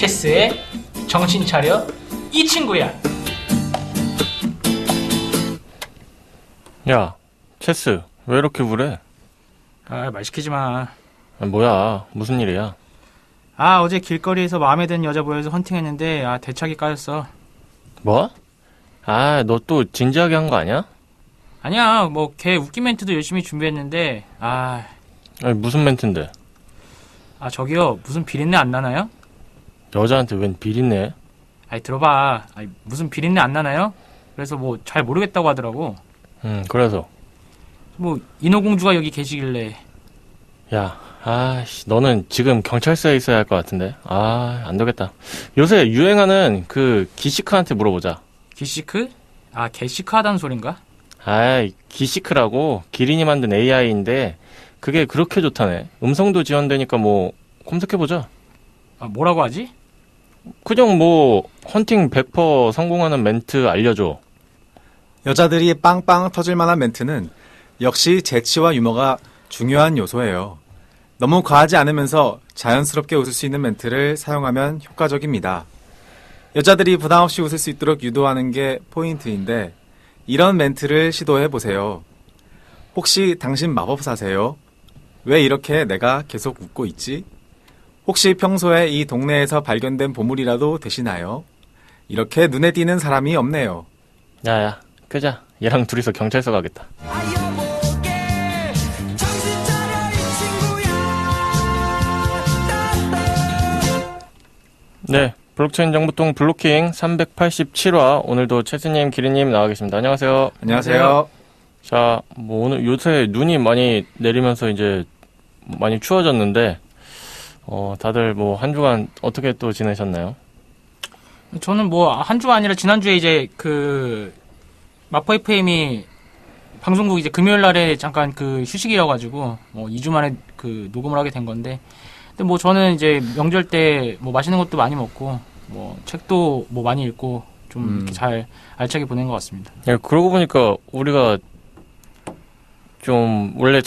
체스의 정신 차려 이 친구야. 야, 체스 왜 이렇게 우울해? 말 시키지 마. 뭐야, 무슨 일이야? 어제 길거리에서 마음에 드는 여자 보여서 헌팅했는데 대차게 까였어. 뭐? 너 또 진지하게 한 거 아니야? 아니야, 뭐 걔 웃긴 멘트도 열심히 준비했는데 아니, 무슨 멘트인데? 저기요, 무슨 비린내 안 나나요? 여자한테 웬 비린내? 들어봐. 무슨 비린내 안 나나요? 그래서 뭐 잘 모르겠다고 하더라고. 그래서 뭐 인어공주가 여기 계시길래. 야, 너는 지금 경찰서에 있어야 할 것 같은데. 안 되겠다. 요새 유행하는 그 기시크한테 물어보자. 기시크? 개시크 하다는 소린가? 기시크라고 기린이 만든 AI인데 그게 그렇게 좋다네. 음성도 지원되니까 뭐 검색해보자. 뭐라고 하지? 그냥 뭐 헌팅 100% 성공하는 멘트 알려줘. 여자들이 빵빵 터질 만한 멘트는 역시 재치와 유머가 중요한 요소예요. 너무 과하지 않으면서 자연스럽게 웃을 수 있는 멘트를 사용하면 효과적입니다. 여자들이 부담 없이 웃을 수 있도록 유도하는 게 포인트인데 이런 멘트를 시도해보세요. 혹시 당신 마법사세요? 왜 이렇게 내가 계속 웃고 있지? 혹시 평소에 이 동네에서 발견된 보물이라도 되시나요? 이렇게 눈에 띄는 사람이 없네요. 야야, 끄자. 얘랑 둘이서 경찰서 가겠다. 네, 블록체인 정보통 블로킹 387화 오늘도 채스님, 기린님 나와 계십니다. 안녕하세요. 안녕하세요. 자, 뭐 오늘 요새 눈이 많이 내리면서 이제 많이 추워졌는데 다들 뭐 한 주간 어떻게 또 지내셨나요? 저는 뭐 한 주가 아니라 지난주에 이제 그 마포 FM이 방송국 이제 금요일 날에 잠깐 그 휴식이어가지고 2주 만에 그 녹음을 하게 된 건데, 근데 뭐 저는 이제 명절 때 뭐 맛있는 것도 많이 먹고 뭐 책도 뭐 많이 읽고 좀 이렇게 잘 알차게 보낸 것 같습니다. 야, 그러고 보니까 우리가 좀 원래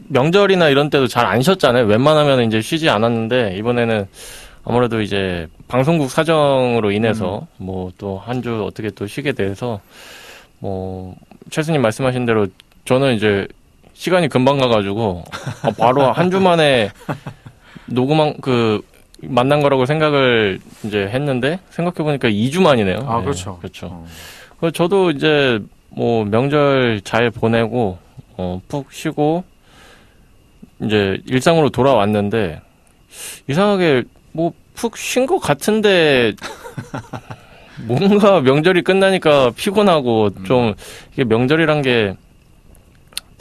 명절이나 이런 때도 잘 안 쉬었잖아요. 웬만하면 이제 쉬지 않았는데 이번에는 아무래도 이제 방송국 사정으로 인해서 뭐 또 한 주 어떻게 또 쉬게 돼서 뭐 최수님 말씀하신 대로 저는 이제 시간이 금방 가가지고 바로 한 주 만에 녹음한 만난 거라고 생각을 이제 했는데 생각해보니까 2주 만이네요. 네, 그렇죠. 그렇죠. 저도 이제 뭐 명절 잘 보내고 푹 쉬고 이제 일상으로 돌아왔는데 이상하게 뭐 푹 쉰 것 같은데 뭔가 명절이 끝나니까 피곤하고 좀 이게 명절이란 게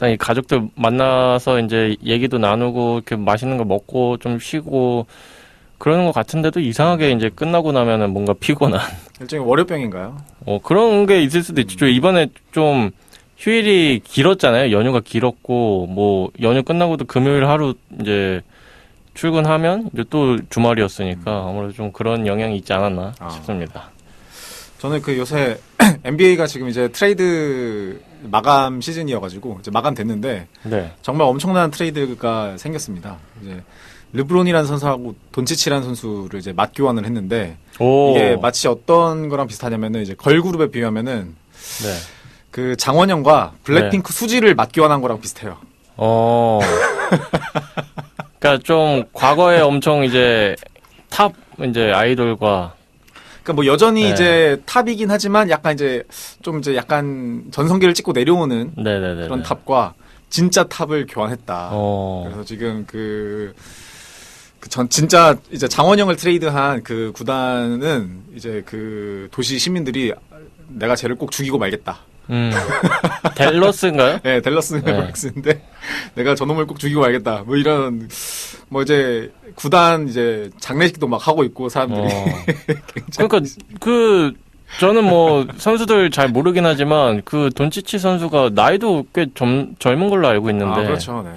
이 가족들 만나서 이제 얘기도 나누고 이렇게 맛있는 거 먹고 좀 쉬고 그러는 것 같은데도 이상하게 이제 끝나고 나면은 뭔가 피곤한 일종의 월요병인가요? 그런 게 있을 수도 있죠. 이번에 좀 휴일이 길었잖아요. 연휴가 길었고 뭐 연휴 끝나고도 금요일 하루 이제 출근하면 이제 또 주말이었으니까 아무래도 좀 그런 영향이 있지 않았나 싶습니다. 저는 요새 NBA가 지금 이제 트레이드 마감 시즌이어가지고 이제 마감됐는데 네. 정말 엄청난 트레이드가 생겼습니다. 이제 르브론이라는 선수하고 돈치치라는 선수를 이제 맞교환을 했는데 이게 마치 어떤 거랑 비슷하냐면은 이제 걸그룹에 비유하면은 네. 그 장원영과 블랙핑크 수지를 맞교환한 거랑 비슷해요. 그러니까 좀 과거에 엄청 이제 탑 이제 아이돌과 그러니까 뭐 여전히 이제 탑이긴 하지만 약간 이제 좀 이제 약간 전성기를 찍고 내려오는 그런 탑과 진짜 탑을 교환했다. 그래서 지금 진짜 이제 장원영을 트레이드한 그 구단은 이제 그 도시 시민들이 내가 쟤를 꼭 죽이고 말겠다. 댈러스인가요? 네, 댈러스 맥스인데 내가 저놈을 꼭 죽이고 말겠다. 뭐 이런 뭐 이제 구단 이제 장례식도 막 하고 있고 사람들이. 그러니까 저는 뭐 선수들 잘 모르긴 하지만 그 돈치치 선수가 나이도 꽤 젊은 걸로 알고 있는데. 그렇죠. 네.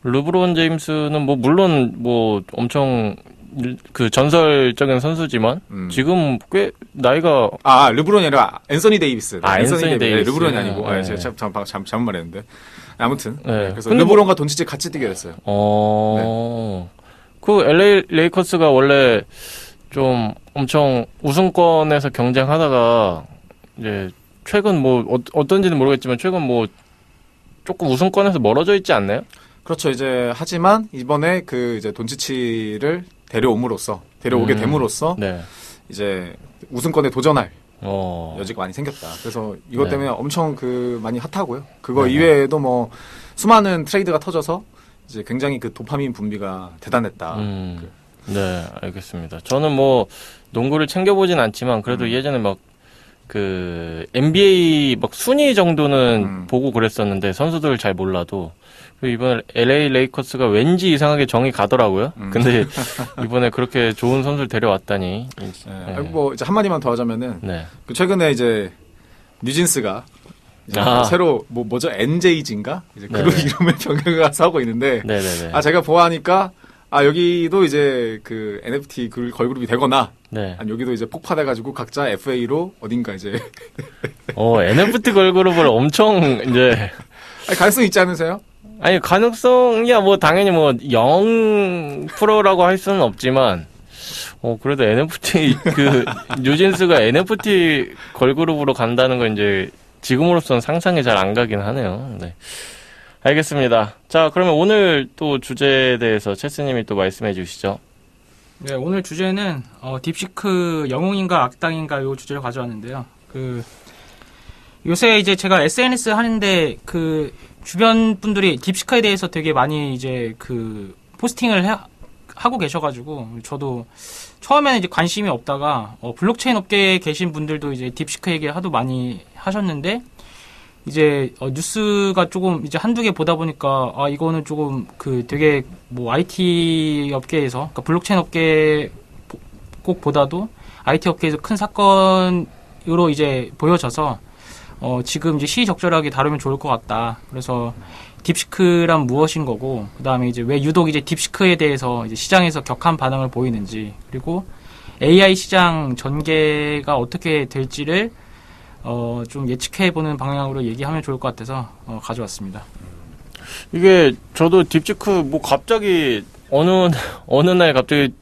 르브론 제임스는 뭐 물론 뭐 엄청 그 전설적인 선수지만 지금 꽤 나이가 르브론이 아니라 앤서니 데이비스. 앤서니 데이비스. 네, 르브론이 아니고. 네. 제가 잘못 말했는데. 아무튼. 네. 그래서 르브론과 돈치치 같이 뛰게 됐어요. 그 LA 레이커스가 원래 좀 엄청 우승권에서 경쟁하다가 이제 최근 뭐 어떤지는 모르겠지만 최근 뭐 조금 우승권에서 멀어져 있지 않나요? 그렇죠. 이제 하지만 이번에 그 이제 돈치치를 데려오게 됨으로써 네. 이제 우승권에 도전할 어. 여지가 많이 생겼다. 그래서 이것 네. 때문에 엄청 그 많이 핫하고요. 그거 네. 이외에도 뭐 수많은 트레이드가 터져서 이제 굉장히 그 도파민 분비가 대단했다. 네, 알겠습니다. 저는 뭐 농구를 챙겨보진 않지만 그래도 예전에 막 그 NBA 막 순위 정도는 보고 그랬었는데 선수들을 잘 몰라도 그리고 이번에 LA 레이커스가 왠지 이상하게 정이 가더라고요. 근데 이번에 그렇게 좋은 선수를 데려왔다니. 네. 뭐 이제 한마디만 더 하자면은 네. 그 최근에 이제 뉴진스가 이제 새로 뭐죠 NJ진가 이제 그룹 이름을 변경해서 하고 있는데 네네네. 제가 보아하니까 여기도 이제 그 NFT 걸그룹이 되거나 네. 아니 여기도 이제 폭파돼가지고 각자 FA로 어딘가 이제 NFT 걸그룹을 엄청 이제 가능성 있지 않으세요? 아니 가능성이야 뭐 당연히 뭐 0%라고 할 수는 없지만 그래도 NFT 그 뉴진스가 NFT 걸그룹으로 간다는 건 이제 지금으로서는 상상이 잘 안 가긴 하네요. 네. 알겠습니다. 자, 그러면 오늘 또 주제에 대해서 체스님이 또 말씀해 주시죠. 네, 오늘 주제는 딥시크 영웅인가 악당인가 요 주제를 가져왔는데요. 요새 이제 제가 SNS 하는데 그 주변 분들이 딥시크에 대해서 되게 많이 이제 그 포스팅을 하고 계셔가지고 저도 처음에는 이제 관심이 없다가 블록체인 업계에 계신 분들도 이제 딥시크 얘기 하도 많이 하셨는데 이제 뉴스가 조금 이제 한두 개 보다 보니까 이거는 조금 그 되게 뭐 IT 업계에서 그러니까 블록체인 업계 꼭 보다도 IT 업계에서 큰 사건으로 이제 보여져서 지금 이제 시의적절하게 다루면 좋을 것 같다. 그래서 딥시크란 무엇인 거고 그다음에 이제 왜 유독 이제 딥시크에 대해서 이제 시장에서 격한 반응을 보이는지 그리고 AI 시장 전개가 어떻게 될지를 좀 예측해보는 방향으로 얘기하면 좋을 것 같아서 가져왔습니다. 이게 저도 딥시크 뭐 갑자기 어느 날 갑자기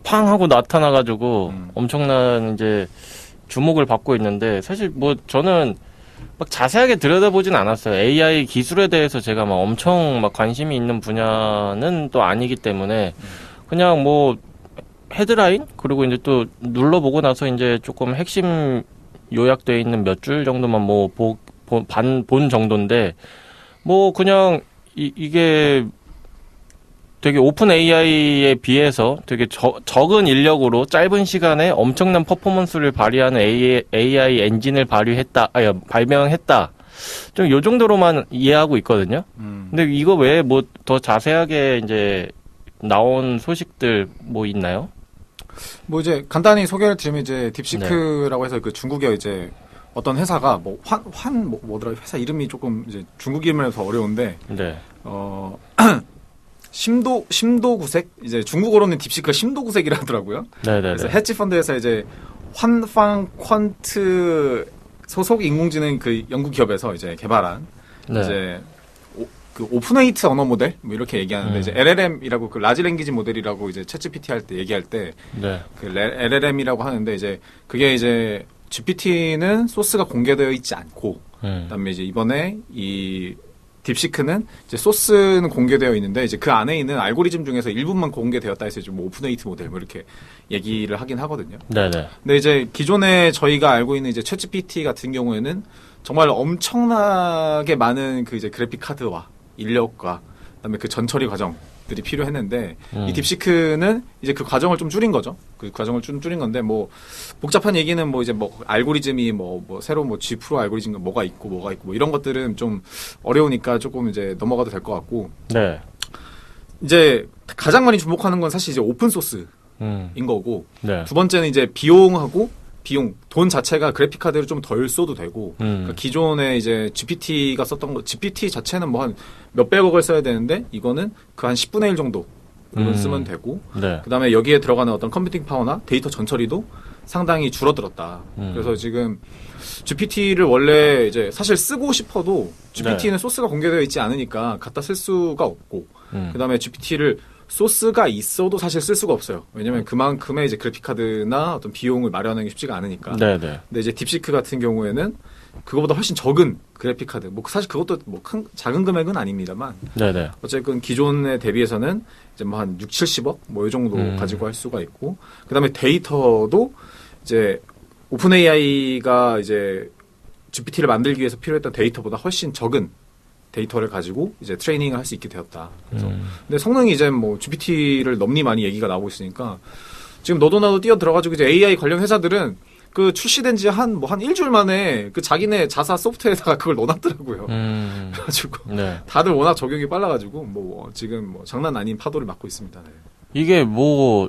팡 하고 나타나가지고 엄청난 이제 주목을 받고 있는데 사실 뭐 저는 막 자세하게 들여다보진 않았어요. AI 기술에 대해서 제가 막 엄청 막 관심이 있는 분야는 또 아니기 때문에 그냥 뭐 헤드라인 그리고 이제 또 눌러보고 나서 이제 조금 핵심 요약되어 있는 몇 줄 정도만 뭐 본 정도인데 뭐 그냥 이게 되게 오픈 AI에 비해서 되게 적은 인력으로 짧은 시간에 엄청난 퍼포먼스를 발휘하는 AI 엔진을 발명했다. 좀 요 정도로만 이해하고 있거든요. 근데 이거 외에 뭐 더 자세하게 이제 나온 소식들 뭐 있나요? 뭐 이제 간단히 소개를 드리면 이제 딥시크라고 해서 그 중국의 이제 어떤 회사가 뭐 뭐더라 회사 이름이 조금 이제 중국 이름이라서 어려운데 네. 심도구색 이제 중국어로는 딥시크가 심도구색이라 하더라고요. 네네네. 그래서 헤지 펀드에서 이제 환팡 퀀트 소속 인공지능 그 연구 기업에서 이제 개발한 이제 그 오픈웨이트 언어 모델 뭐 이렇게 얘기하는데 이제 LLM이라고 그 라지 랭귀지 모델이라고 이제 챗GPT 할 때 얘기할 때 그 LLM이라고 하는데 이제 그게 이제 GPT는 소스가 공개되어 있지 않고 그다음에 이제 이번에 이 딥시크는 이제 소스는 공개되어 있는데 이제 그 안에 있는 알고리즘 중에서 일부만 공개되었다 해서 좀 오픈웨이트 모델 뭐 이렇게 얘기를 하긴 하거든요. 네네. 근데 이제 기존에 저희가 알고 있는 이제 챗GPT 같은 경우에는 정말 엄청나게 많은 그 이제 그래픽 카드와 인력과 그다음에 그 전처리 과정들이 필요했는데 이 딥시크는 이제 그 과정을 좀 줄인 거죠. 그 과정을 좀 줄인 건데 뭐 복잡한 얘기는 뭐 이제 뭐 알고리즘이 뭐 새로 뭐 G 프로 알고리즘과 뭐가 있고 뭐 이런 것들은 좀 어려우니까 조금 이제 넘어가도 될 것 같고. 네. 이제 가장 많이 주목하는 건 사실 이제 오픈 소스인 거고. 네. 두 번째는 이제 돈 자체가 그래픽 카드를 좀 덜 써도 되고, 그러니까 기존에 이제 GPT가 썼던 거, GPT 자체는 뭐 한 몇백억을 써야 되는데, 이거는 그 한 10분의 1 정도 쓰면 되고, 네. 그 다음에 여기에 들어가는 어떤 컴퓨팅 파워나 데이터 전처리도 상당히 줄어들었다. 그래서 지금 GPT를 원래 이제 사실 쓰고 싶어도 GPT는 소스가 공개되어 있지 않으니까 갖다 쓸 수가 없고, 그 다음에 GPT를 소스가 있어도 사실 쓸 수가 없어요. 왜냐면 그만큼의 이제 그래픽카드나 어떤 비용을 마련하는 게 쉽지가 않으니까. 네네. 근데 이제 딥시크 같은 경우에는 그거보다 훨씬 적은 그래픽카드. 뭐 사실 그것도 뭐 작은 금액은 아닙니다만. 네네. 어쨌든 기존에 대비해서는 이제 뭐 한 6, 70억 뭐 이 정도 가지고 할 수가 있고. 그다음에 데이터도 이제 오픈 AI가 이제 GPT를 만들기 위해서 필요했던 데이터보다 훨씬 적은 데이터를 가지고 이제 트레이닝을 할 수 있게 되었다. 그래서 근데 성능이 이제 뭐 GPT를 넘니 많이 얘기가 나오고 있으니까 지금 너도 나도 뛰어 들어가지고 이제 AI 관련 회사들은 그 출시된 지 한 일주일 만에 그 자기네 자사 소프트웨어에다가 그걸 넣어놨더라고요. 그래가지고 네. 다들 워낙 적용이 빨라가지고 뭐 지금 뭐 장난 아닌 파도를 맞고 있습니다. 네. 이게 뭐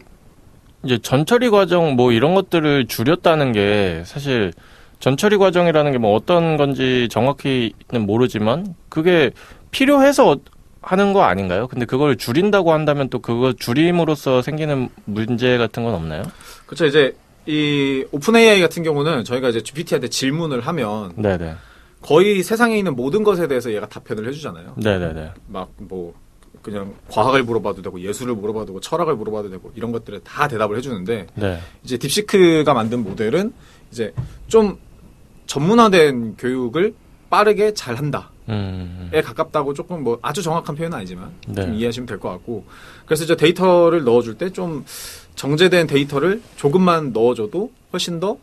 이제 전처리 과정 뭐 이런 것들을 줄였다는 게 사실 전처리 과정이라는 게 뭐 어떤 건지 정확히는 모르지만 그게 필요해서 하는 거 아닌가요? 근데 그걸 줄인다고 한다면 또 그거 줄임으로써 생기는 문제 같은 건 없나요? 그렇죠. 이제 이 오픈 AI 같은 경우는 저희가 이제 GPT한테 질문을 하면 네네. 거의 세상에 있는 모든 것에 대해서 얘가 답변을 해주잖아요. 네네네. 막 뭐 그냥 과학을 물어봐도 되고 예술을 물어봐도 되고 철학을 물어봐도 되고 이런 것들에 다 대답을 해주는데 네. 이제 딥시크가 만든 모델은 이제 좀 전문화된 교육을 빠르게 잘한다. 에 가깝다고 조금 뭐 아주 정확한 표현은 아니지만 네. 좀 이해하시면 될 것 같고 그래서 이제 데이터를 넣어줄 때 좀 정제된 데이터를 조금만 넣어줘도 훨씬 더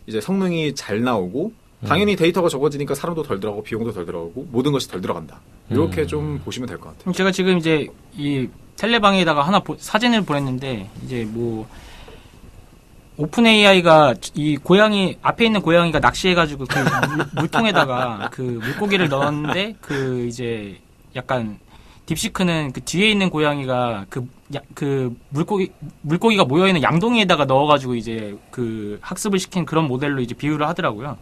이제 성능이 잘 나오고 당연히 데이터가 적어지니까 사람도 덜 들어가고 비용도 덜 들어가고 모든 것이 덜 들어간다. 이렇게 좀 보시면 될 것 같아요. 제가 지금 이제 이 텔레방에다가 하나 사진을 보냈는데 이제 뭐 오픈 AI가 이 고양이 앞에 있는 고양이가 낚시해가지고 그 물통에다가 그 물고기를 넣었는데 그 이제 약간 딥시크는 그 뒤에 있는 고양이가 그 물고기가 모여 있는 양동이에다가 넣어가지고 이제 그 학습을 시킨 그런 모델로 이제 비유를 하더라고요.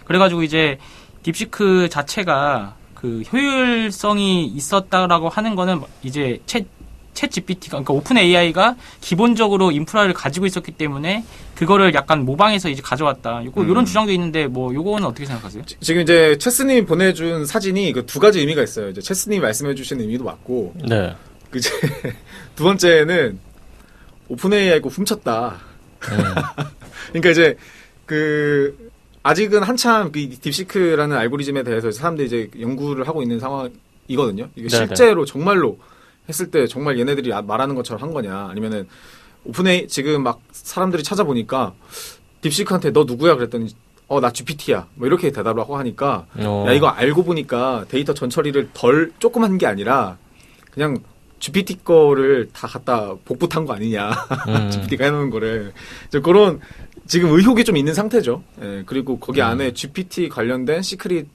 그래가지고 이제 딥시크 자체가 그 효율성이 있었다라고 하는 거는 이제 챗 GPT가, 그러니까 오픈 AI가 기본적으로 인프라를 가지고 있었기 때문에 그거를 약간 모방해서 이제 가져왔다. 요런 주장도 있는데 뭐 요거는 어떻게 생각하세요? 지금 이제 체스님이 보내준 사진이 그 두 가지 의미가 있어요. 이제 체스님이 말씀해주신 의미도 맞고, 네. 이제 두 번째는 오픈 AI가 훔쳤다. 그러니까 이제 그 아직은 한참 그 딥시크라는 알고리즘에 대해서 사람들이 이제 연구를 하고 있는 상황이거든요. 이게 실제로 정말로 했을 때 정말 얘네들이 말하는 것처럼 한 거냐 아니면은 오픈AI 지금 막 사람들이 찾아보니까 딥시크한테 너 누구야 그랬더니 나 GPT야 뭐 이렇게 대답을 하고 하니까 야 이거 알고 보니까 데이터 전처리를 조금 한 게 아니라 그냥 GPT 거를 다 갖다 복붙한 거 아니냐 GPT가 해놓은 거를 그런 지금 의혹이 좀 있는 상태죠. 예, 그리고 거기 안에 GPT 관련된 시크릿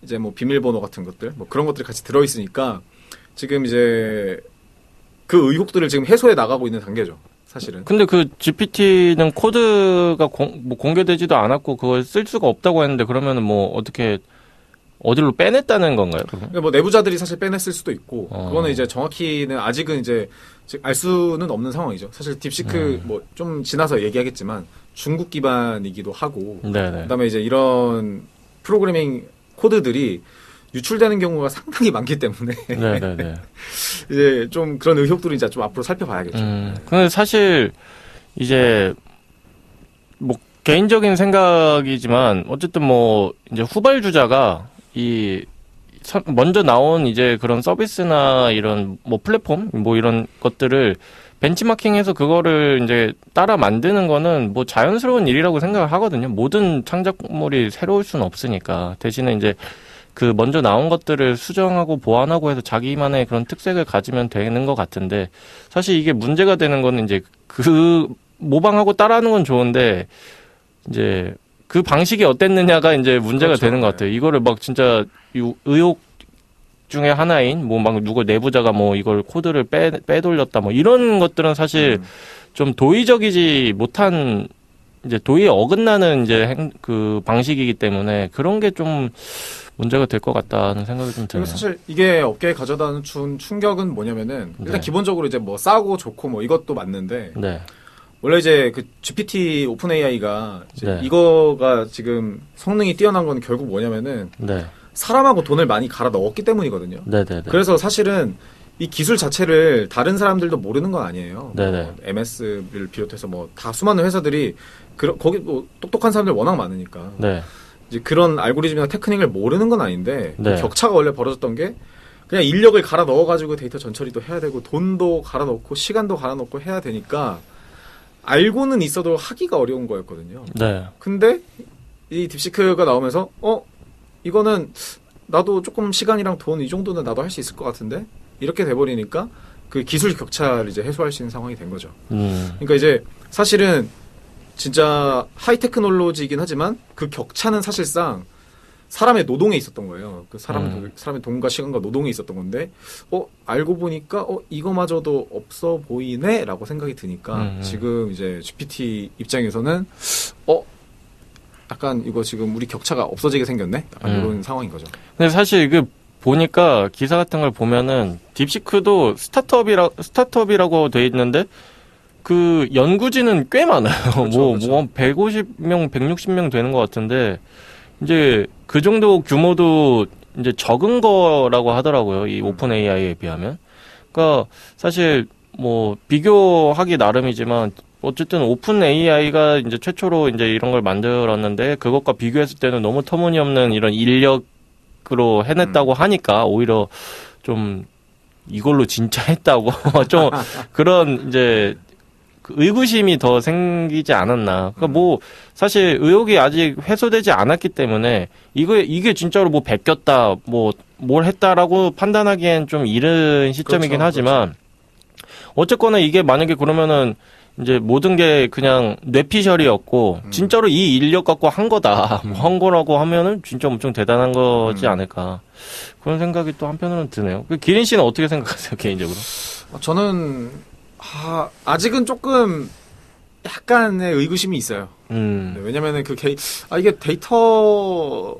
이제 뭐 비밀번호 같은 것들 뭐 그런 것들이 같이 들어있으니까 지금 이제 그 의혹들을 지금 해소해 나가고 있는 단계죠, 사실은. 근데 그 GPT는 코드가 뭐 공개되지도 않았고 그걸 쓸 수가 없다고 했는데 그러면은 뭐 어떻게 어디로 빼냈다는 건가요? 그러니까 뭐 내부자들이 사실 빼냈을 수도 있고 그거는 이제 정확히는 아직은 이제 알 수는 없는 상황이죠. 사실 딥시크 뭐 좀 지나서 얘기하겠지만 중국 기반이기도 하고 네네. 그다음에 이제 이런 프로그래밍 코드들이 유출되는 경우가 상당히 많기 때문에 네네네. 이제 좀 그런 의혹들을 이제 좀 앞으로 살펴봐야겠죠. 근데 사실 이제 뭐 개인적인 생각이지만 어쨌든 뭐 이제 후발주자가 먼저 나온 이제 그런 서비스나 이런 뭐 플랫폼 뭐 이런 것들을 벤치마킹해서 그거를 이제 따라 만드는 거는 뭐 자연스러운 일이라고 생각을 하거든요. 모든 창작물이 새로울 수는 없으니까. 대신에 이제 그 먼저 나온 것들을 수정하고 보완하고 해서 자기만의 그런 특색을 가지면 되는 것 같은데 사실 이게 문제가 되는 거는 이제 그 모방하고 따라하는 건 좋은데 이제 그 방식이 어땠느냐가 이제 문제가 그렇죠. 되는 것 같아요. 이거를 막 진짜 의혹 중에 하나인 뭐 막 누구 내부자가 뭐 이걸 코드를 빼돌렸다 뭐 이런 것들은 사실 좀 도의적이지 못한 이제 도의에 어긋나는 이제 그 방식이기 때문에 그런 게 좀 문제가 될 것 같다는 생각이 좀 드네요. 사실 이게 업계에 가져다 준 충격은 뭐냐면은 일단 네. 기본적으로 이제 뭐 싸고 좋고 뭐 이것도 맞는데 네. 원래 이제 그 GPT 오픈 AI가 네. 이거가 지금 성능이 뛰어난 건 결국 뭐냐면은 네. 사람하고 돈을 많이 갈아 넣었기 때문이거든요. 네네네. 그래서 사실은 이 기술 자체를 다른 사람들도 모르는 건 아니에요. 네네. 뭐 MS를 비롯해서 뭐 다 수많은 회사들이 거기 뭐 똑똑한 사람들 워낙 많으니까 네. 이제 그런 알고리즘이나 테크닉을 모르는 건 아닌데 네. 그 격차가 원래 벌어졌던 게 그냥 인력을 갈아 넣어가지고 데이터 전처리도 해야 되고 돈도 갈아 넣고 시간도 갈아 넣고 해야 되니까 알고는 있어도 하기가 어려운 거였거든요. 네. 근데 이 딥시크가 나오면서 이거는 나도 조금 시간이랑 돈 이 정도는 나도 할 수 있을 것 같은데 이렇게 돼버리니까 그 기술 격차를 이제 해소할 수 있는 상황이 된 거죠. 그러니까 이제 사실은 진짜 하이테크놀로지이긴 하지만 그 격차는 사실상 사람의 노동에 있었던 거예요. 그 사람의 돈과 시간과 노동에 있었던 건데, 알고 보니까, 이거마저도 없어 보이네? 라고 생각이 드니까, 지금 이제 GPT 입장에서는, 약간 이거 지금 우리 격차가 없어지게 생겼네? 약간 이런 상황인 거죠. 근데 사실 그 보니까 기사 같은 걸 보면은 딥시크도 스타트업이라고 돼 있는데, 그 연구진은 꽤 많아요. 그렇죠. 150명, 160명 되는 것 같은데, 이제 그 정도 규모도 이제 적은 거라고 하더라고요. 이 오픈 AI에 비하면. 그러니까 사실 뭐 비교하기 나름이지만 어쨌든 오픈 AI가 이제 최초로 이제 이런 걸 만들었는데 그것과 비교했을 때는 너무 터무니없는 이런 인력으로 해냈다고 하니까 오히려 좀 이걸로 진짜 했다고 좀 그런 이제 그 의구심이 더 생기지 않았나. 그러니까 뭐 사실 의혹이 아직 해소되지 않았기 때문에 이게 진짜로 뭐 베꼈다, 뭐 뭘 했다라고 판단하기엔 좀 이른 시점이긴 그렇죠, 하지만 어쨌거나 이게 만약에 그러면은 이제 모든 게 그냥 뇌피셜이었고 진짜로 이 인력 갖고 한 거다, 한 거라고 하면은 진짜 엄청 대단한 거지 않을까. 그런 생각이 또 한편으로는 드네요. 그 기린 씨는 어떻게 생각하세요, 개인적으로? 저는 아직은 조금 약간의 의구심이 있어요. 네, 왜냐면은 이게 데이터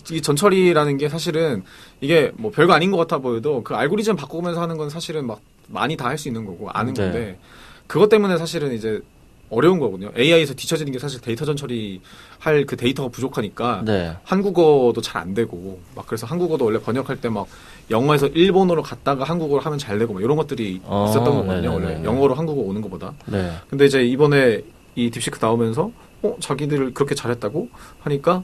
이 전처리라는 게 사실은 이게 뭐 별거 아닌 것 같아 보여도 그 알고리즘 바꾸면서 하는 건 사실은 막 많이 다 할 수 있는 거고 아는 네. 건데 그것 때문에 사실은 이제 어려운 거거든요. AI에서 뒤처지는 게 사실 데이터 전처리 할 그 데이터가 부족하니까 네. 한국어도 잘 안 되고 막 그래서 한국어도 원래 번역할 때 막 영어에서 일본어로 갔다가 한국어로 하면 잘 되고 막 이런 것들이 있었던 거거든요. 네네네. 원래 영어로 한국어 오는 것보다. 네. 근데 이제 이번에 이 딥시크 나오면서 자기들 그렇게 잘했다고 하니까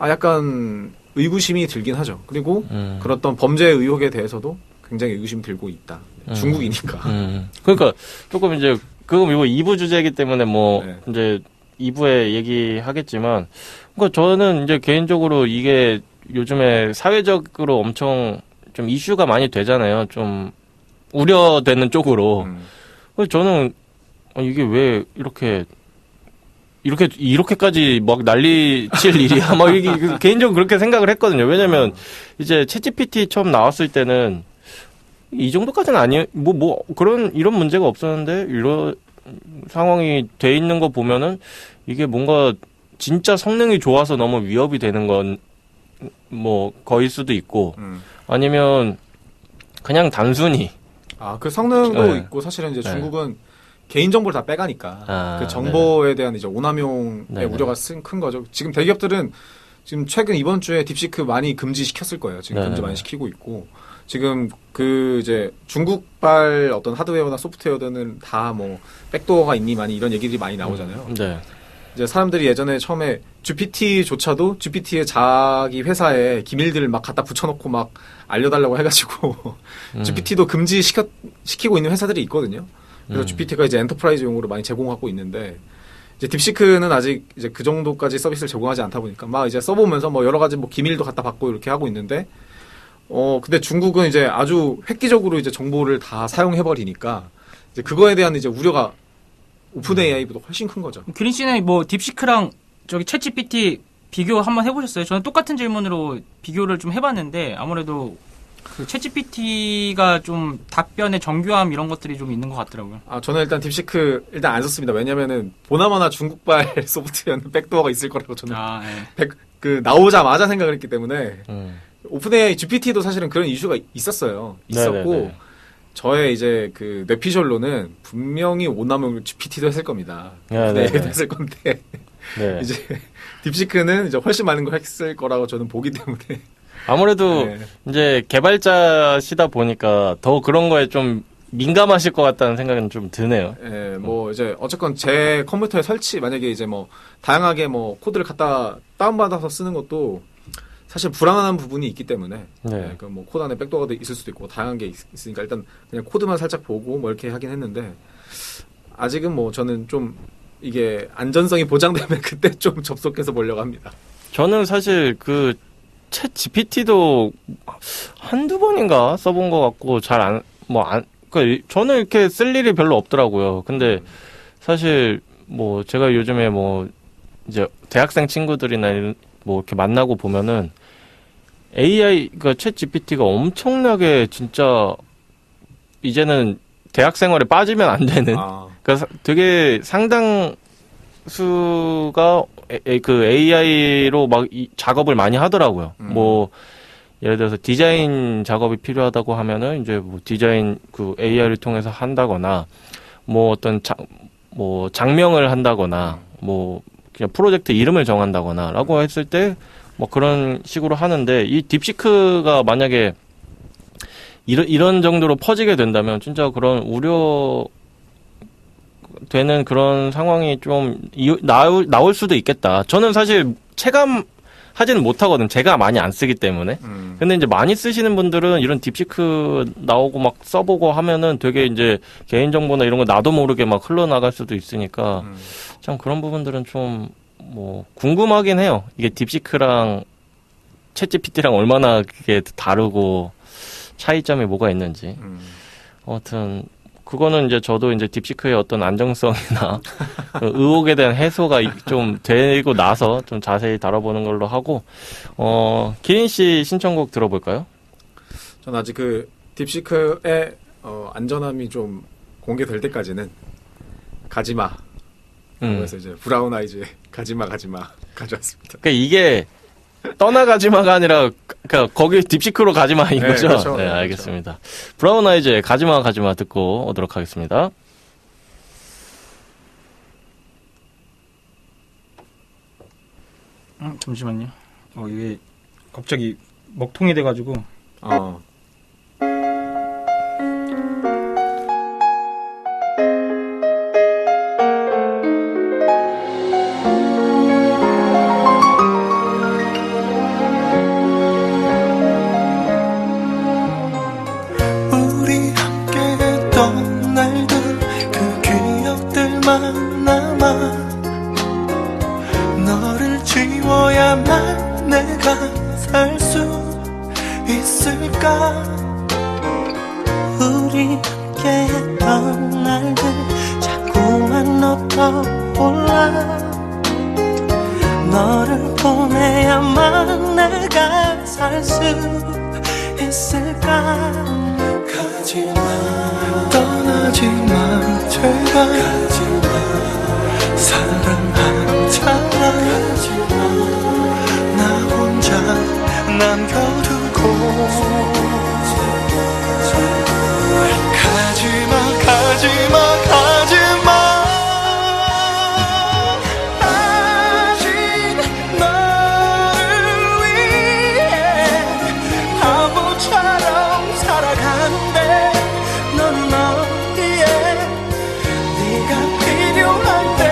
약간 의구심이 들긴 하죠. 그리고 그런 범죄 의혹에 대해서도 굉장히 의구심이 들고 있다. 중국이니까. 그러니까 조금 이제 그건 이거 2부 주제이기 때문에 뭐 네. 이제 2부에 얘기하겠지만 그러니까 저는 이제 개인적으로 이게 요즘에 사회적으로 엄청 좀 이슈가 많이 되잖아요. 좀 우려되는 쪽으로. 그래서 저는 이게 왜 이렇게까지 막 난리 칠 일이야. 막 이게 개인적으로 그렇게 생각을 했거든요. 왜냐면 이제 챗GPT 처음 나왔을 때는 이 정도까지는 이런 문제가 없었는데 이런 상황이 돼 있는 거 보면은 이게 뭔가 진짜 성능이 좋아서 너무 위협이 되는 건 뭐 거일 수도 있고 아니면 그냥 단순히 그 성능도 네. 있고 사실은 이제 네. 중국은 개인정보를 다 빼가니까 그 정보에 대한 이제 오남용의 네네. 우려가 큰 거죠. 지금 대기업들은 지금 최근 이번 주에 딥시크 많이 금지시켰을 거예요. 지금 금지 네네네. 많이 시키고 있고 지금 그 이제 중국발 어떤 하드웨어나 소프트웨어들은 다 뭐 백도어가 있니 많이 이런 얘기들이 많이 나오잖아요. 네. 이제 사람들이 예전에 처음에 GPT조차도 GPT의 자기 회사에 기밀들을 막 갖다 붙여놓고 막 알려달라고 해가지고 GPT도 금지시키고 있는 회사들이 있거든요. 그래서 GPT가 이제 엔터프라이즈용으로 많이 제공하고 있는데 이제 딥시크는 아직 이제 그 정도까지 서비스를 제공하지 않다 보니까 막 이제 써보면서 뭐 여러 가지 뭐 기밀도 갖다 받고 이렇게 하고 있는데 근데 중국은 이제 아주 획기적으로 이제 정보를 다 사용해버리니까 이제 그거에 대한 이제 우려가 오픈 AI보다 훨씬 큰 거죠. 기린 씨는 뭐 딥시크랑 저기 챗GPT 비교 한번 해보셨어요? 저는 똑같은 질문으로 비교를 좀 해봤는데 아무래도 그 챗GPT가 좀 답변의 정교함 이런 것들이 좀 있는 것 같더라고요. 저는 일단 딥시크 일단 안 썼습니다. 왜냐면은 보나마나 중국발 소프트웨어는 백도어가 있을 거라고 저는 나오자마자 생각을 했기 때문에 오픈 AI GPT도 사실은 그런 이슈가 있었어요. 있었고 네네네. 저의 이제 그 뇌피셜로는 분명히 오남용을 GPT도 했을 겁니다. 네네네. 네, 했을 건데 네. 이제 딥시크는 이제 훨씬 많은 걸 했을 거라고 저는 보기 때문에 아무래도 네. 이제 개발자시다 보니까 더 그런 거에 좀 민감하실 것 같다는 생각은 좀 드네요. 예, 뭐 이제 어쨌건 제 컴퓨터에 설치 만약에 이제 뭐 다양하게 뭐 코드를 갖다 다운받아서 쓰는 것도 사실 불안한 부분이 있기 때문에 네. 예, 그뭐 코드 안에 백도어가 있을 수도 있고 다양한 게 있으니까 일단 그냥 코드만 살짝 보고 뭐 이렇게 하긴 했는데 아직은 뭐 저는 좀 이게 안전성이 보장되면 그때 좀 접속해서 보려고 합니다. 저는 사실 그 챗 GPT도 한두 번인가 써본 것 같고 그러니까 저는 이렇게 쓸 일이 별로 없더라고요. 근데 사실 뭐 제가 요즘에 뭐 이제 대학생 친구들이나 뭐 이렇게 만나고 보면은 AI, 그러니까 챗 GPT가 엄청나게 진짜 이제는 대학 생활에 빠지면 안 되는 아, 그러니까 되게 상당수가 그 AI로 막 이 작업을 많이 하더라고요. 뭐 예를 들어서 디자인 작업이 필요하다고 하면은 이제 뭐 디자인 그 AI를 통해서 한다거나 뭐 어떤 뭐 장명을 한다거나 뭐 그냥 프로젝트 이름을 정한다거나라고 했을 때 뭐 그런 식으로 하는데 이 딥시크가 만약에 이런 정도로 퍼지게 된다면 진짜 그런 우려되는 그런 상황이 좀 나올 수도 있겠다. 저는 사실 체감하지는 못하거든. 제가 많이 안 쓰기 때문에. 근데 이제 많이 쓰시는 분들은 이런 딥시크 나오고 막 써보고 하면은 되게 이제 개인정보나 이런 거 나도 모르게 막 흘러나갈 수도 있으니까 참 그런 부분들은 좀 뭐 궁금하긴 해요. 이게 딥시크랑 챗GPT랑 얼마나 그게 다르고 차이점이 뭐가 있는지. 아무튼 그거는 이제 저도 이제 딥시크의 어떤 안정성이나 그 의혹에 대한 해소가 좀 되고 나서 좀 자세히 다뤄보는 걸로 하고 기린 씨 신청곡 들어볼까요? 저는 아직 그 딥시크의 안전함이 좀 공개될 때까지는 가지마. 그래서 이제 브라운 아이즈의 가지마 가져왔습니다. 그러니까 이게 떠나가지마가 아니라 그러니까 거기 딥시크로 가지마 네, 이거죠? 그렇죠. 네, 네, 알겠습니다. 브라운 아이즈의 가지마 듣고 오도록 하겠습니다. 잠시만요. 이게 갑자기 먹통이 돼가지고. 우리 함께했던 날들 그 기억들만 남아 너를 지워야만 내가 살 수 있을까 우리 함께했던 날들 자꾸만 너 떠올라 너를 보내야만 내가 살 수 있을까 가지마 떠나지마 제발 가지마 사랑하잖아 가지마 나 혼자 남겨두고 가지마 아직 너를 위해 바보처럼 살아가는데 넌 어디에 네가 필요한데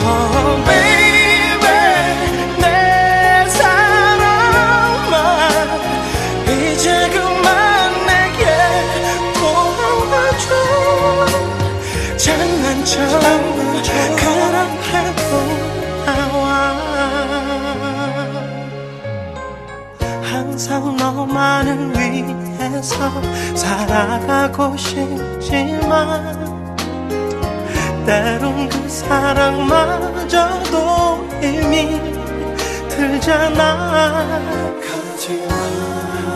Oh baby 내 사랑아 이제 그만 내게 돌아와줘 장난처럼 그렇게 돌아와 항상 너만을 위해서 살아가고 싶지만 때론 그 사랑마저도 힘이 들잖아 가지마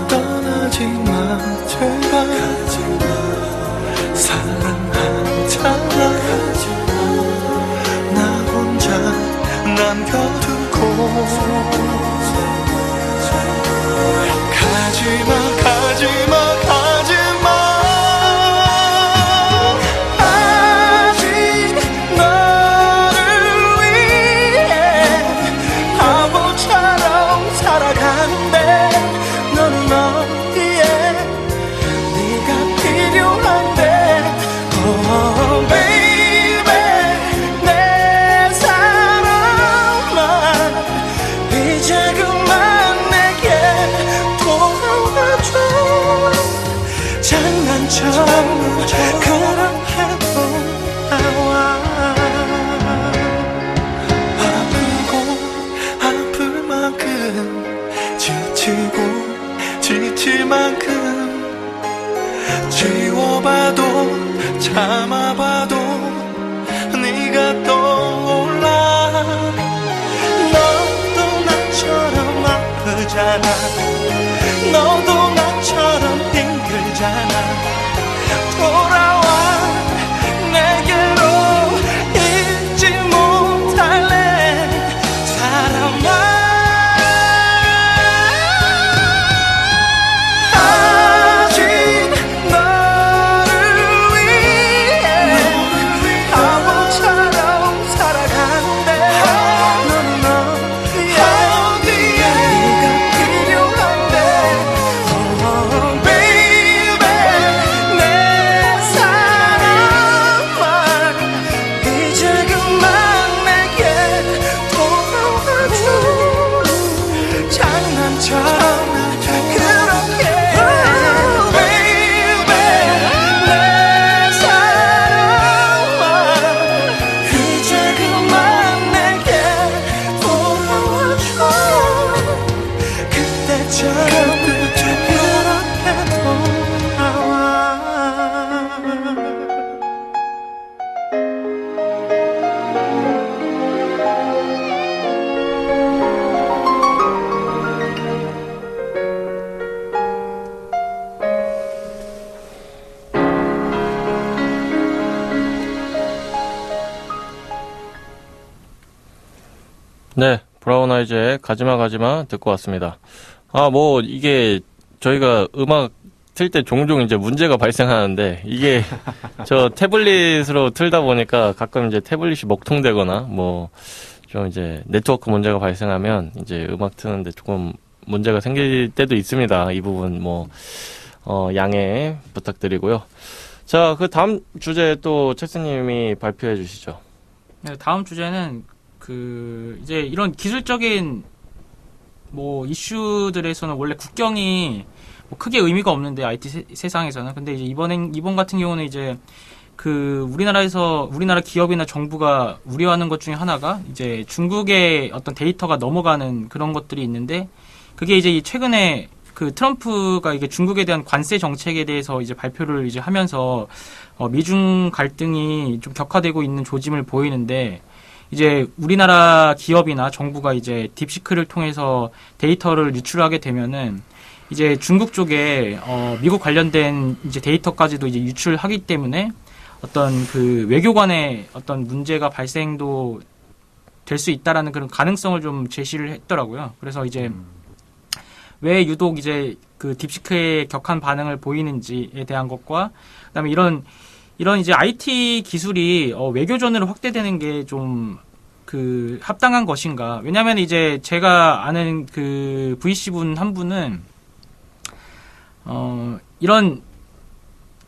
떠나지마 제발 가지마 사랑하잖아 가지마 나 혼자 남겨두고 가지마 아직 너를 위해 바보처럼 살아가는데 잊을 만큼 지워봐도 참아봐도 네가 떠올라. 너도 나처럼 아프잖아. 너도 나처럼 힘들잖아. 돌아와 내게로. 잊지 못할래 사랑아. 아직 너를 위해 바보처럼 살아가는데 너는 어디에 네가 필요한데. Oh baby 내 사랑아 이제 그만 내게 돌아와줘. 장난처럼 그렇게 baby 내 사랑아 이제 그만 내게 돌아와줘. 그때처럼 그렇게 돌아와. 네, 브라운 아이즈의 가지마 가지마 듣고 왔습니다. 아, 뭐 이게 저희가 음악 틀 때 종종 이제 문제가 발생하는데 이게 저 태블릿으로 틀다 보니까 가끔 이제 태블릿이 먹통되거나 뭐 좀 이제 네트워크 문제가 발생하면 이제 음악 트는데 조금 문제가 생길 때도 있습니다. 이 부분 뭐 양해 부탁드리고요. 자, 그 다음 주제 또 체스님이 발표해 주시죠. 네, 다음 주제는 그 이제 이런 기술적인 뭐 이슈들에서는 원래 국경이 뭐 크게 의미가 없는데 IT 세상에서는. 근데 이제 이번 같은 경우는 이제 그 우리나라 기업이나 정부가 우려하는 것 중에 하나가 이제 중국의 어떤 데이터가 넘어가는 그런 것들이 있는데, 그게 이제 최근에 그 트럼프가 이게 중국에 대한 관세 정책에 대해서 이제 발표를 이제 하면서 미중 갈등이 좀 격화되고 있는 조짐을 보이는데, 이제 우리나라 기업이나 정부가 이제 딥시크를 통해서 데이터를 유출하게 되면은 이제 중국 쪽에 미국 관련된 이제 데이터까지도 이제 유출하기 때문에 어떤 그 외교관의 어떤 문제가 발생도 될 수 있다라는 그런 가능성을 좀 제시를 했더라고요. 그래서 이제 왜 유독 이제 그 딥시크의 격한 반응을 보이는지에 대한 것과, 그다음에 이런 이제 IT 기술이 외교전으로 확대되는 게 좀 그 합당한 것인가? 왜냐하면 이제 제가 아는 그 VC 분 한 분은 이런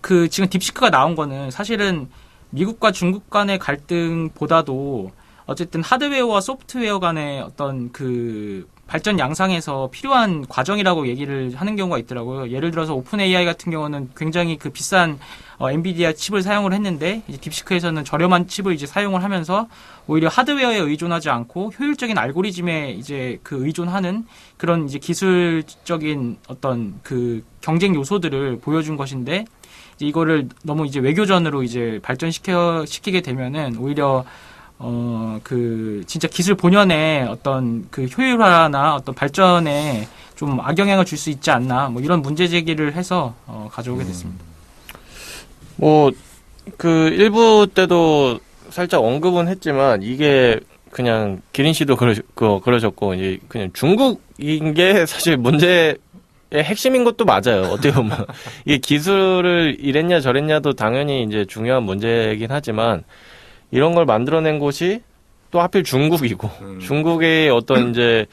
그 지금 딥시크가 나온 거는 사실은 미국과 중국 간의 갈등보다도 어쨌든 하드웨어와 소프트웨어 간의 어떤 그 발전 양상에서 필요한 과정이라고 얘기를 하는 경우가 있더라고요. 예를 들어서 오픈 AI 같은 경우는 굉장히 그 비싼 엔비디아 칩을 사용을 했는데, 이제 딥시크에서는 저렴한 칩을 이제 사용을 하면서 오히려 하드웨어에 의존하지 않고 효율적인 알고리즘에 이제 그 의존하는 그런 이제 기술적인 어떤 그 경쟁 요소들을 보여준 것인데, 이제 이거를 너무 이제 외교전으로 이제 발전시키게 되면은 오히려 그 진짜 기술 본연의 어떤 그 효율화나 어떤 발전에 좀 악영향을 줄 수 있지 않나, 뭐 이런 문제 제기를 해서 가져오게 됐습니다. 뭐 그 일부 때도 살짝 언급은 했지만 이게 그냥 기린 씨도 그러셨고 이제 그냥 중국인 게 사실 문제의 핵심인 것도 맞아요. 어떻게 보면 이게 기술을 이랬냐 저랬냐도 당연히 이제 중요한 문제이긴 하지만, 이런 걸 만들어낸 곳이 또 하필 중국이고, 중국의 어떤 이제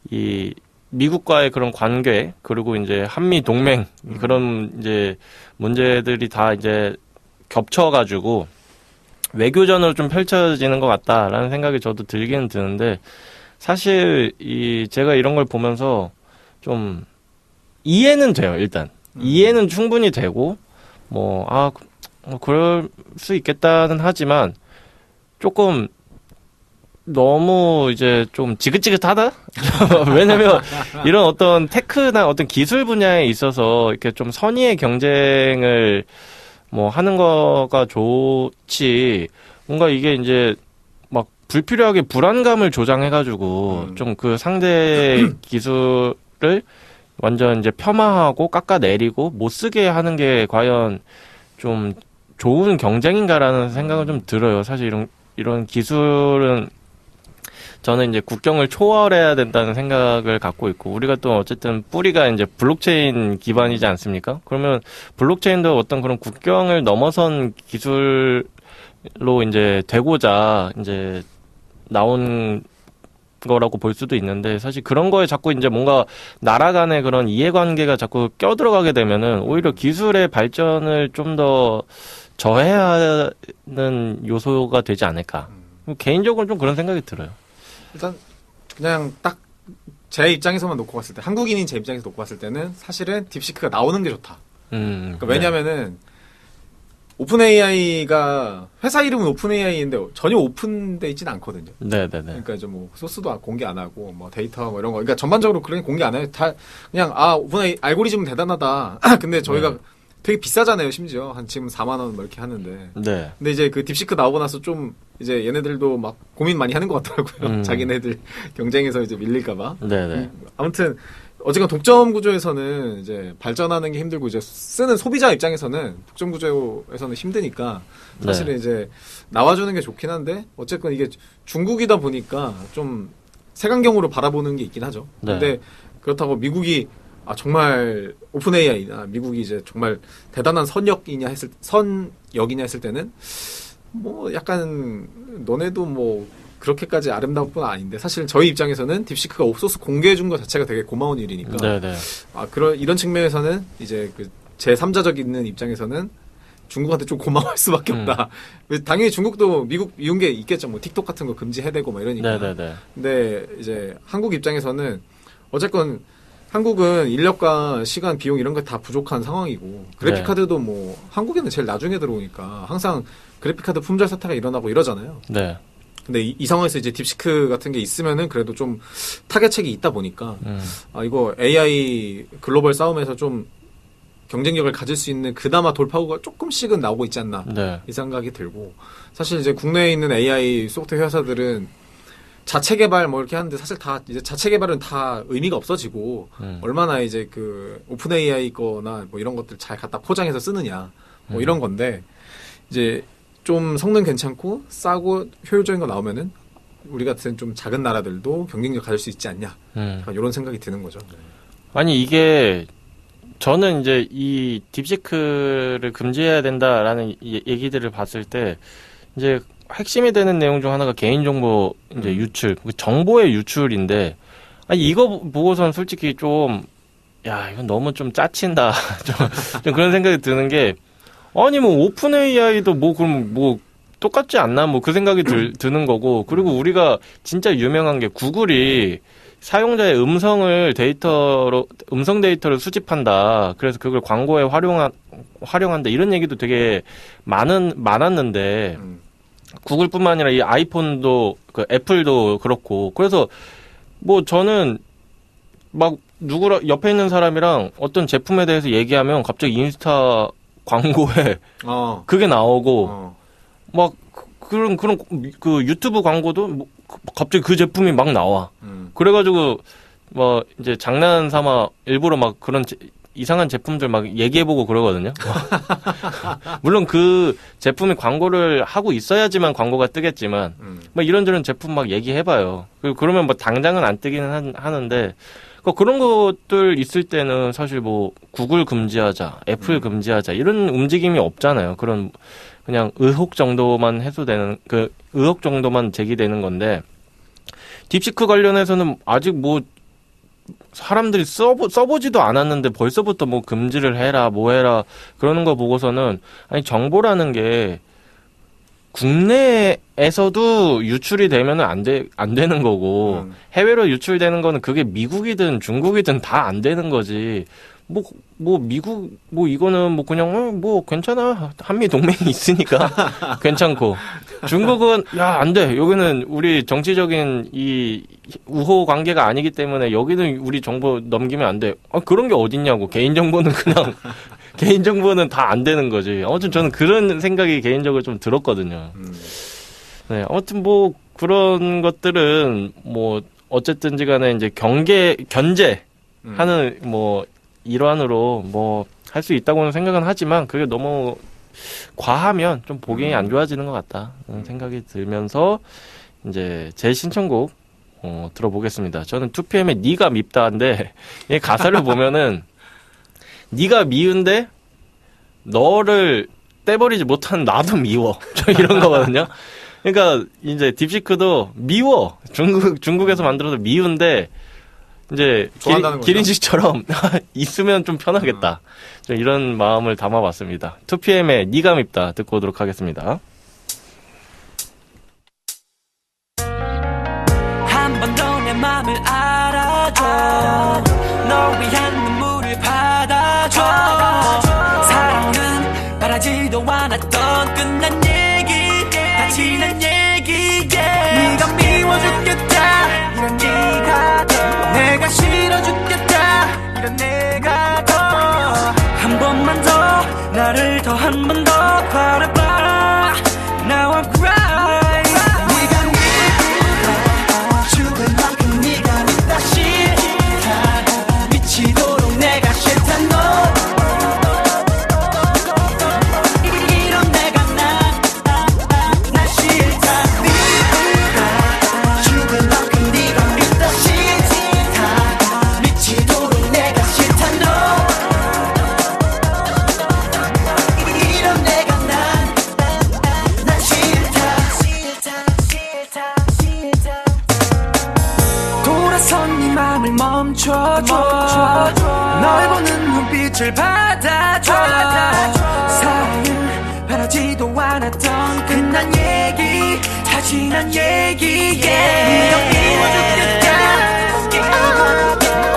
이 미국과의 그런 관계, 그리고 이제 한미 동맹, 그런 이제 문제들이 다 이제 겹쳐가지고 외교전으로 좀 펼쳐지는 것 같다라는 생각이 저도 들기는 드는데, 사실 제가 이런 걸 보면서 좀 이해는 돼요. 일단 이해는 충분히 되고 뭐 그럴 수 있겠다는 하지만, 조금 너무 이제 좀 지긋지긋하다? 왜냐면 이런 어떤 테크나 어떤 기술 분야에 있어서 이렇게 좀 선의의 경쟁을 뭐 하는 거가 좋지. 뭔가 이게 이제 막 불필요하게 불안감을 조장해가지고 좀 그 상대 기술을 완전 이제 폄하하고 깎아내리고 못 쓰게 하는 게 과연 좀 좋은 경쟁인가라는 생각은 좀 들어요. 사실 이런 기술은 저는 이제 국경을 초월해야 된다는 생각을 갖고 있고, 우리가 또 어쨌든 뿌리가 이제 블록체인 기반이지 않습니까? 그러면 블록체인도 어떤 그런 국경을 넘어선 기술로 이제 되고자 이제 나온 거라고 볼 수도 있는데, 사실 그런 거에 자꾸 이제 뭔가 나라 간의 그런 이해관계가 자꾸 껴들어가게 되면은 오히려 기술의 발전을 좀 더 저해하는 요소가 되지 않을까. 개인적으로 좀 그런 생각이 들어요. 일단 그냥 딱 제 입장에서만 놓고 봤을 때, 한국인인 제 입장에서 놓고 봤을 때는 사실은 딥시크가 나오는 게 좋다. 그러니까 왜냐면은 오픈 AI가 회사 이름은 오픈 AI인데 전혀 오픈돼 있지는 않거든요. 네네네. 그러니까 이제 뭐 소스도 공개 안 하고 뭐 데이터 뭐 이런 거, 그러니까 전반적으로 그런 공개 안 해요. 다 그냥 오픈 AI 알고리즘은 대단하다. 근데 저희가 되게 비싸잖아요. 심지어 한 지금 4만 원 뭐 이렇게 하는데. 네. 근데 이제 그 딥시크 나오고 나서 좀 이제 얘네들도 막 고민 많이 하는 것 같더라고요. 자기네들 경쟁에서 이제 밀릴까봐. 네네. 아무튼 어쨌건 독점 구조에서는 이제 발전하는 게 힘들고, 이제 쓰는 소비자 입장에서는 독점 구조에서는 힘드니까 사실은 네. 이제 나와주는 게 좋긴 한데, 어쨌건 이게 중국이다 보니까 좀 색안경으로 바라보는 게 있긴 하죠. 네. 근데 그렇다고 미국이 정말 오픈 AI나 미국이 이제 정말 대단한 선역이냐 했을 때는 뭐 약간 너네도 뭐 그렇게까지 아름다운 건 아닌데, 사실 저희 입장에서는 딥시크가 옵소스 공개해 준 것 자체가 되게 고마운 일이니까. 네네. 이런 측면에서는 이제 그 제3자적 있는 입장에서는 중국한테 좀 고마워할 수밖에 없다. 당연히 중국도 미국 미운 게 있겠죠. 뭐 틱톡 같은 거 금지해대고 막 이러니까. 네네네. 근데 이제 한국 입장에서는 어쨌건 한국은 인력과 시간, 비용 이런 게 다 부족한 상황이고, 그래픽 카드도 뭐 한국에는 제일 나중에 들어오니까 항상 그래픽 카드 품절 사태가 일어나고 이러잖아요. 네. 근데 이 상황에서 이제 딥시크 같은 게 있으면은 그래도 좀 타겟책이 있다 보니까 이거 AI 글로벌 싸움에서 좀 경쟁력을 가질 수 있는 그나마 돌파구가 조금씩은 나오고 있지 않나, 네. 이 생각이 들고, 사실 이제 국내에 있는 AI 소프트웨어 회사들은 자체 개발 뭐 이렇게 하는데, 사실 다 이제 자체 개발은 다 의미가 없어지고 얼마나 이제 그 오픈 AI 거나 뭐 이런 것들 잘 갖다 포장해서 쓰느냐 뭐 이런 건데, 이제 좀 성능 괜찮고 싸고 효율적인 거 나오면은 우리 같은 좀 작은 나라들도 경쟁력 가질 수 있지 않냐, 약간 이런 생각이 드는 거죠. 아니 이게 저는 이제 이 딥시크를 금지해야 된다라는 얘기들을 봤을 때 이제 핵심이 되는 내용 중 하나가 개인정보 이제 유출, 정보의 유출인데, 아니 이거 보고선 솔직히 좀, 이건 너무 좀 짜친다. 좀 그런 생각이 드는 게, 아니 뭐 오픈 AI도 뭐 그럼 뭐 똑같지 않나, 뭐 그 생각이 드는 거고, 그리고 우리가 진짜 유명한 게 구글이 사용자의 음성 데이터를 수집한다. 그래서 그걸 광고에 활용한다. 이런 얘기도 되게 많았는데, 구글뿐만 아니라 이 아이폰도, 그 애플도 그렇고, 그래서 뭐 저는 막 옆에 있는 사람이랑 어떤 제품에 대해서 얘기하면 갑자기 인스타 광고에 그게 나오고, 막 그런 그 유튜브 광고도 뭐 갑자기 그 제품이 막 나와. 그래가지고 뭐 이제 장난 삼아 일부러 막 그런 이상한 제품들 막 얘기해보고 그러거든요. 물론 그 제품이 광고를 하고 있어야지만 광고가 뜨겠지만, 막 이런저런 제품 막 얘기해봐요. 그러면 뭐 당장은 안 뜨기는 하는데, 그런 것들 있을 때는 사실 뭐 구글 금지하자, 애플 금지하자 이런 움직임이 없잖아요. 그런 그냥 의혹 정도만 해소되는, 그 의혹 정도만 제기되는 건데, 딥시크 관련해서는 아직 뭐 사람들이 써보지도 않았는데 벌써부터 뭐 금지를 해라, 뭐 해라, 그러는 거 보고서는, 아니, 정보라는 게 국내에서도 유출이 되면 안 되는 거고, 해외로 유출되는 거는 그게 미국이든 중국이든 다 안 되는 거지. 뭐 미국 뭐 이거는 뭐 그냥 뭐 괜찮아. 한미 동맹이 있으니까 괜찮고 중국은 야, 안 돼. 여기는 우리 정치적인 이 우호 관계가 아니기 때문에 여기는 우리 정보 넘기면 안 돼. 그런 게 어딨냐고. 개인정보는 그냥 개인정보는 다 안 되는 거지. 아무튼 저는 그런 생각이 개인적으로 좀 들었거든요. 네, 아무튼 뭐 그런 것들은 뭐 어쨌든지 간에 이제 견제하는 뭐 일환으로 뭐 할 수 있다고는 생각은 하지만 그게 너무 과하면 좀 보기 안 좋아지는 것 같다 그런 생각이 들면서 이제 제 신청곡 들어보겠습니다. 저는 2PM의 네가 밉다인데 이 가사를 보면은 네가 미운데 너를 떼버리지 못한 나도 미워. 저 이런 거거든요. 그러니까 이제 딥시크도 미워. 중국에서 만들어서 미운데 이제 좋아한다는 거죠? 기린씨처럼 있으면 좀 편하겠다. 좀 이런 마음을 담아봤습니다. 2PM의 네가 밉다 듣고 오도록 하겠습니다. 한 번 더 내 맘을 알아줘 널 위한 눈물을 받아줘 사랑은 바라지도 않았던 끝난 얘기 다 지난 얘기 네가 미워 죽겠다 이런 네가 더 내가 싫어 죽겠다 이런 내가 더 한 번만 더 나를 더 한 번 더 바라봐 Now I'm crying 네가 밉다 죽을 만큼 네가 밉다 싫다 미치도록 내가 싫다 너 이런 내가 난 싫다 밉다 죽을 만큼 네가 밉다 싫다 미치도록 내가 싫다 너 이런 내가 난 싫다 돌아선 네 맘을 멈춰줘 널 보는 눈빛을 받아줘 사랑은 바라지도 않았던 끝난 얘기 다 지난 얘기 네가 미워 죽겠다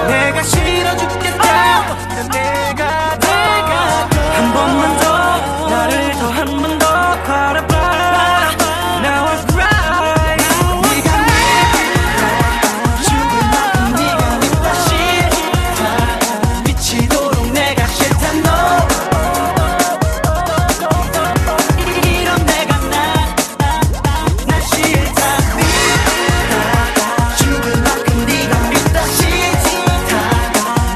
내가 싫어 죽겠다 내가 한 번만 더 나를 더 한 번 더 바라봐 Now I'm crying 네가 밉다 죽을 만큼 네가 밉다 싫다 미치도록 내가 싫다 너 이런 내가 난 싫다 밉다 죽을 만큼 네가 밉다 싫다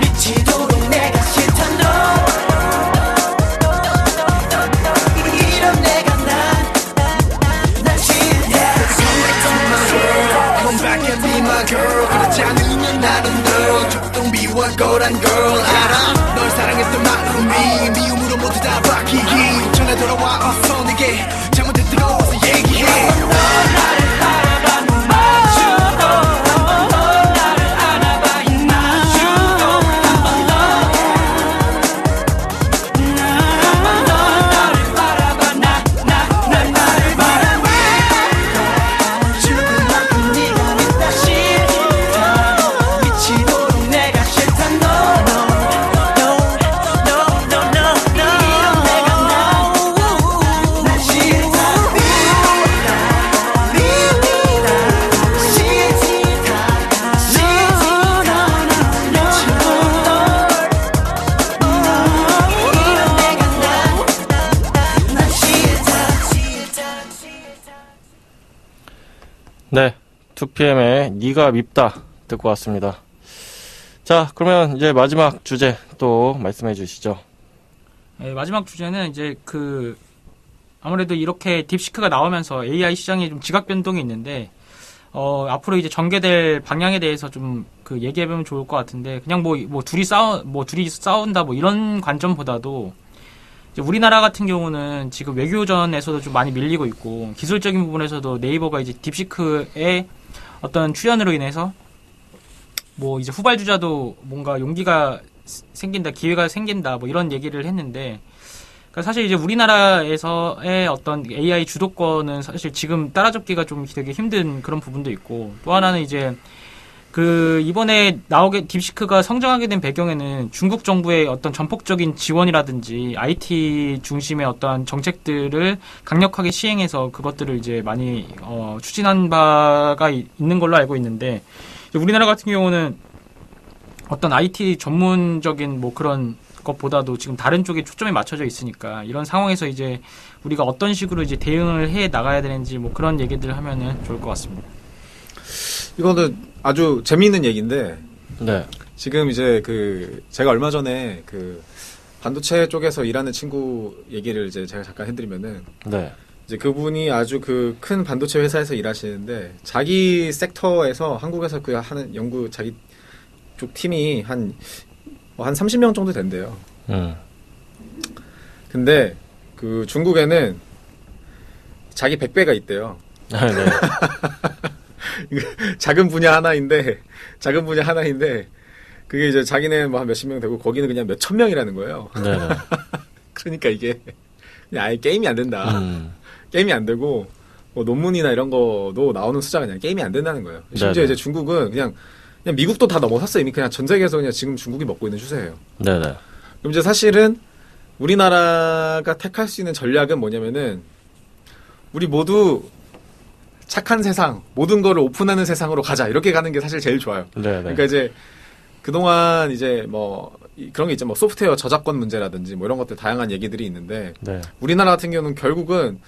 미치도록 내가 싫다 너 이런 내가 난 싫다 Come back and be my girl 그렇지 않으면 나는 널 조금 비워거란 girl 알아 널 사랑했던 마음이 미움으로 모두 다 바뀌기 전에 돌아와 어서 내게 잘못된 들어와서 얘기해 죽을 만큼 네가 밉다 싫다 미치도록 내가 싫다 No 이런 내가 난 싫다 네, 2PM의 네가 밉다 듣고 왔습니다. 자, 그러면 이제 마지막 주제 또 말씀해 주시죠. 네, 마지막 주제는 이제 아무래도 이렇게 딥시크가 나오면서 AI 시장에 좀 지각 변동이 있는데, 앞으로 이제 전개될 방향에 대해서 좀 얘기해보면 좋을 것 같은데, 그냥 둘이 싸운다 뭐 이런 관점보다도, 이제 우리나라 같은 경우는 지금 외교전에서도 좀 많이 밀리고 있고, 기술적인 부분에서도 네이버가 이제 딥시크의 어떤 출연으로 인해서, 뭐 이제 후발주자도 뭔가 용기가 생긴다, 기회가 생긴다, 뭐 이런 얘기를 했는데, 그러니까 사실 이제 우리나라에서의 어떤 AI 주도권은 사실 지금 따라잡기가 좀 되게 힘든 그런 부분도 있고, 또 하나는 이제 이번에 딥시크가 성장하게 된 배경에는 중국 정부의 어떤 전폭적인 지원이라든지 IT 중심의 어떤 정책들을 강력하게 시행해서 그것들을 이제 많이, 추진한 바가 있는 걸로 알고 있는데, 우리나라 같은 경우는 어떤 IT 전문적인 뭐 그런 것보다도 지금 다른 쪽에 초점이 맞춰져 있으니까 이런 상황에서 이제 우리가 어떤 식으로 이제 대응을 해 나가야 되는지 뭐 그런 얘기들을 하면은 좋을 것 같습니다. 이거는 아주 재미있는 얘기인데 네. 지금 이제 제가 얼마 전에 반도체 쪽에서 일하는 친구 얘기를 이제 제가 잠깐 해드리면은 네. 이제 그분이 아주 큰 반도체 회사에서 일하시는데 자기 섹터에서 한국에서 하는 연구 자기 쪽 팀이 한 30명 정도 된대요. 근데 중국에는 자기 100배가 있대요. 네. 작은 분야 하나인데 그게 이제 자기는 뭐 한 몇십 명 되고 거기는 그냥 몇천 명이라는 거예요. 네. 그러니까 이게 그냥 아예 게임이 안 된다. 게임이 안 되고 뭐 논문이나 이런 거도 나오는 숫자가 그냥 게임이 안 된다는 거예요. 심지어 네네. 이제 중국은 그냥 미국도 다 넘어섰어요. 이미 그냥 전 세계에서 그냥 지금 중국이 먹고 있는 추세예요. 네네. 그럼 이제 사실은 우리나라가 택할 수 있는 전략은 뭐냐면은 우리 모두 착한 세상, 모든 거를 오픈하는 세상으로 가자. 이렇게 가는 게 사실 제일 좋아요. 네네. 그러니까 이제 그동안 이제 그런 게 있죠. 뭐 소프트웨어 저작권 문제라든지 뭐 이런 것들 다양한 얘기들이 있는데 네. 우리나라 같은 경우는 결국은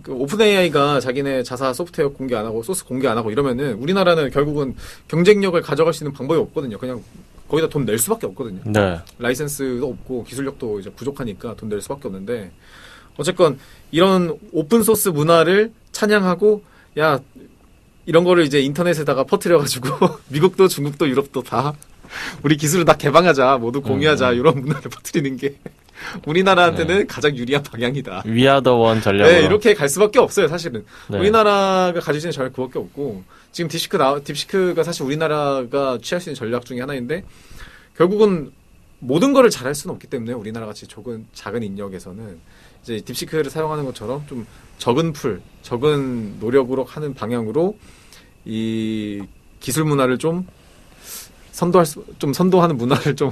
오픈 AI가 자기네 자사 소프트웨어 공개 안 하고 소스 공개 안 하고 이러면은 우리나라는 결국은 경쟁력을 가져갈 수 있는 방법이 없거든요. 그냥 거기다 돈 낼 수밖에 없거든요. 네. 라이센스도 없고 기술력도 이제 부족하니까 돈 낼 수밖에 없는데 어쨌건 이런 오픈 소스 문화를 찬양하고 야 이런 거를 이제 인터넷에다가 퍼뜨려가지고 미국도 중국도 유럽도 다 우리 기술을 다 개방하자 모두 공유하자 이런 문화를 퍼뜨리는 게 우리나라한테는 가장 유리한 방향이다. 위아더원 전략으로. 네, 이렇게 갈 수밖에 없어요, 사실은. 네. 우리나라가 가질 수 있는 전략 그밖에 없고 지금 딥시크가 사실 우리나라가 취할 수 있는 전략 중에 하나인데 결국은 모든 거를 잘할 수는 없기 때문에 우리나라 같이 작은 인력에서는 이제 딥시크를 사용하는 것처럼 좀 적은 노력으로 하는 방향으로 이 기술 문화를 좀 선도하는 문화를 좀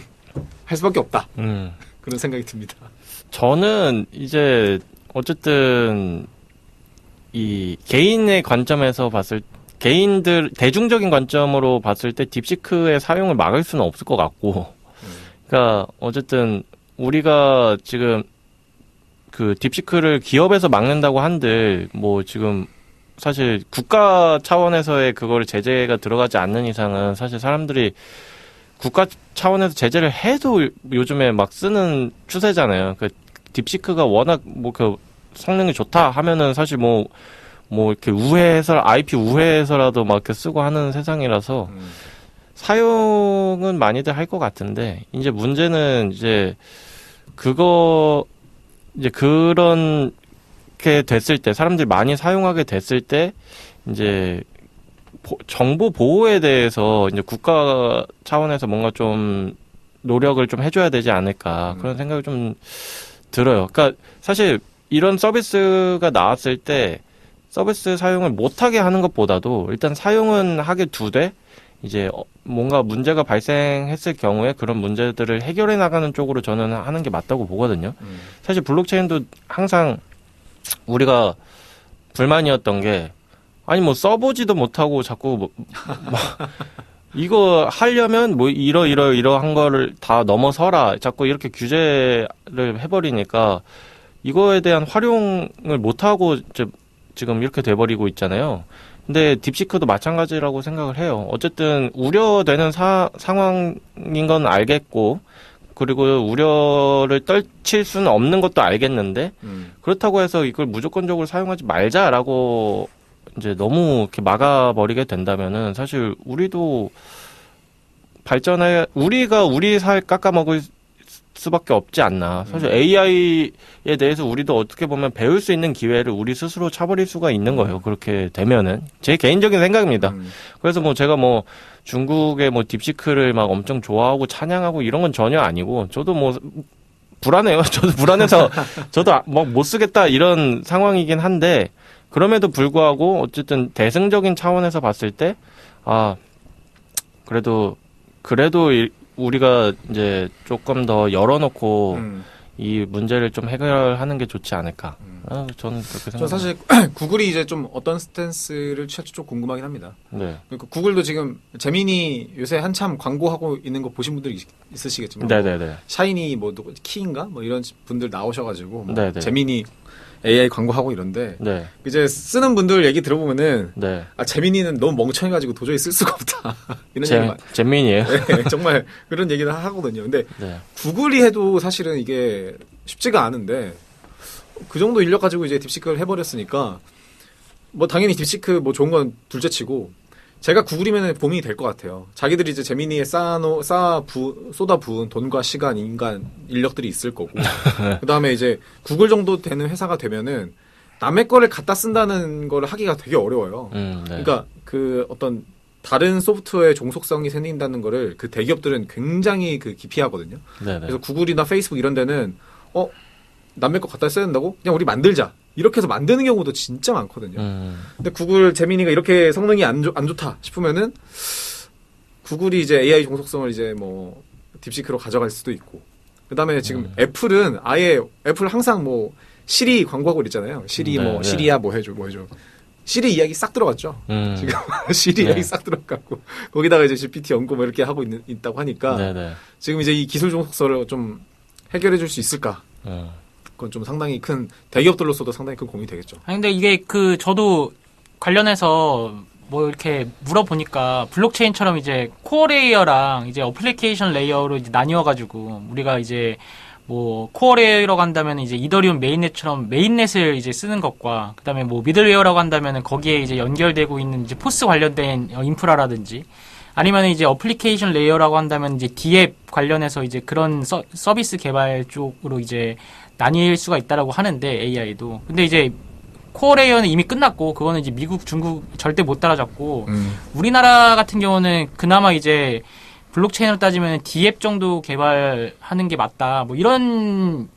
할 수밖에 없다. 그런 생각이 듭니다. 저는 이제 어쨌든 이 개인의 관점에서 대중적인 관점으로 봤을 때 딥시크의 사용을 막을 수는 없을 것 같고, 그러니까 어쨌든 우리가 지금 딥시크를 기업에서 막는다고 한들 뭐 지금 사실 국가 차원에서의 그걸 제재가 들어가지 않는 이상은 사실 사람들이 국가 차원에서 제재를 해도 요즘에 막 쓰는 추세잖아요. 딥시크가 워낙 성능이 좋다 하면은 사실 이렇게 우회해서 IP 우회해서라도 막 이렇게 쓰고 하는 세상이라서 사용은 많이들 할 것 같은데 이제 문제는 이제 그렇게 됐을 때 사람들이 많이 사용하게 됐을 때 이제 정보 보호에 대해서 이제 국가 차원에서 뭔가 좀 노력을 좀 해줘야 되지 않을까 그런 생각이 좀 들어요. 그러니까 사실 이런 서비스가 나왔을 때 서비스 사용을 못하게 하는 것보다도 일단 사용은 하게 두되 이제 뭔가 문제가 발생했을 경우에 그런 문제들을 해결해 나가는 쪽으로 저는 하는 게 맞다고 보거든요. 사실 블록체인도 항상 우리가 불만이었던 게 아니 써보지도 못하고 자꾸 이거 하려면 이러한 거를 다 넘어서라 자꾸 이렇게 규제를 해버리니까 이거에 대한 활용을 못하고 지금 이렇게 돼버리고 있잖아요. 근데 딥시크도 마찬가지라고 생각을 해요. 어쨌든 우려되는 상황인 건 알겠고 그리고 우려를 떨칠 수는 없는 것도 알겠는데 그렇다고 해서 이걸 무조건적으로 사용하지 말자라고 이제 너무 이렇게 막아버리게 된다면은 사실 우리도 우리가 우리 살 깎아먹을 수밖에 없지 않나. 사실 AI에 대해서 우리도 어떻게 보면 배울 수 있는 기회를 우리 스스로 차버릴 수가 있는 거예요. 그렇게 되면은. 제 개인적인 생각입니다. 그래서 제가 중국의 딥시크를 막 엄청 좋아하고 찬양하고 이런 건 전혀 아니고, 저도 불안해요. 저도 불안해서, 저도 못 쓰겠다 이런 상황이긴 한데, 그럼에도 불구하고 어쨌든 대승적인 차원에서 봤을 때, 그래도 우리가 이제 조금 더 열어놓고 이 문제를 좀 해결하는 게 좋지 않을까. 저는 그렇게 저 생각합니다. 사실 구글이 이제 좀 어떤 스탠스를 취할지 좀 궁금하긴 합니다. 네. 그러니까 구글도 지금 재민이 요새 한참 광고하고 있는 거 보신 분들이 있으시겠지만 네네네. 샤이니 뭐 키인가 뭐 이런 분들 나오셔가지고 뭐 네네. 재민이 AI 광고하고 이런데 네. 이제 쓰는 분들 얘기 들어보면은 네. 아 재민이는 너무 멍청해가지고 도저히 쓸 수가 없다 이런 얘기 잼민이에요. 네, 정말 그런 얘기를 하거든요. 근데 네. 구글이 해도 사실은 이게 쉽지가 않은데 그 정도 인력 가지고 이제 딥시크를 해버렸으니까 뭐 당연히 딥시크 뭐 좋은 건 둘째치고 제가 구글이면 고민이 될 것 같아요. 자기들이 이제 재민이에 쏟아 부은 돈과 시간, 인간, 인력들이 있을 거고 그 다음에 이제 구글 정도 되는 회사가 되면은 남의 거를 갖다 쓴다는 걸 하기가 되게 어려워요. 네. 그러니까 그 어떤 다른 소프트웨어의 종속성이 생긴다는 거를 그 대기업들은 굉장히 그 기피하거든요. 네네. 그래서 구글이나 페이스북 이런 데는 남의 거 갖다 써야 된다고? 그냥 우리 만들자. 이렇게 해서 만드는 경우도 진짜 많거든요. 근데 구글 재민이가 이렇게 성능이 안 좋다 싶으면은 구글이 이제 AI 종속성을 이제 뭐 딥시크로 가져갈 수도 있고. 그다음에 지금 애플은 아예 애플 항상 뭐 시리 광고하고 있잖아요. 시리 네, 뭐 네. 시리야 뭐 해줘. 시리 이야기 싹 들어갔죠. 지금 시리 네. 이야기 싹 들어갔고 거기다가 이제 GPT 연구 뭐 이렇게 하고 있다고 하니까 네네. 지금 이제 이 기술 종속성을 좀 해결해 줄 수 있을까? 그건 좀 상당히 큰 대기업들로서도 상당히 큰 고민이 되겠죠. 아니 근데 이게 저도 관련해서 뭐 이렇게 물어보니까 블록체인처럼 이제 코어 레이어랑 이제 어플리케이션 레이어로 이제 나뉘어가지고 우리가 이제 뭐 코어 레이어라고 한다면 이제 이더리움 메인넷처럼 메인넷을 이제 쓰는 것과 그다음에 뭐 미들웨어라고 한다면은 거기에 이제 연결되고 있는 이제 포스 관련된 인프라라든지 아니면 이제 어플리케이션 레이어라고 한다면 이제 D앱 관련해서 이제 그런 서비스 개발 쪽으로 이제 나뉠 수가 있다라고 하는데 AI도. 근데 이제 코어 레이어는 이미 끝났고 그거는 이제 미국, 중국 절대 못 따라잡고 우리나라 같은 경우는 그나마 이제 블록체인으로 따지면 D앱 정도 개발하는 게 맞다. 뭐 이런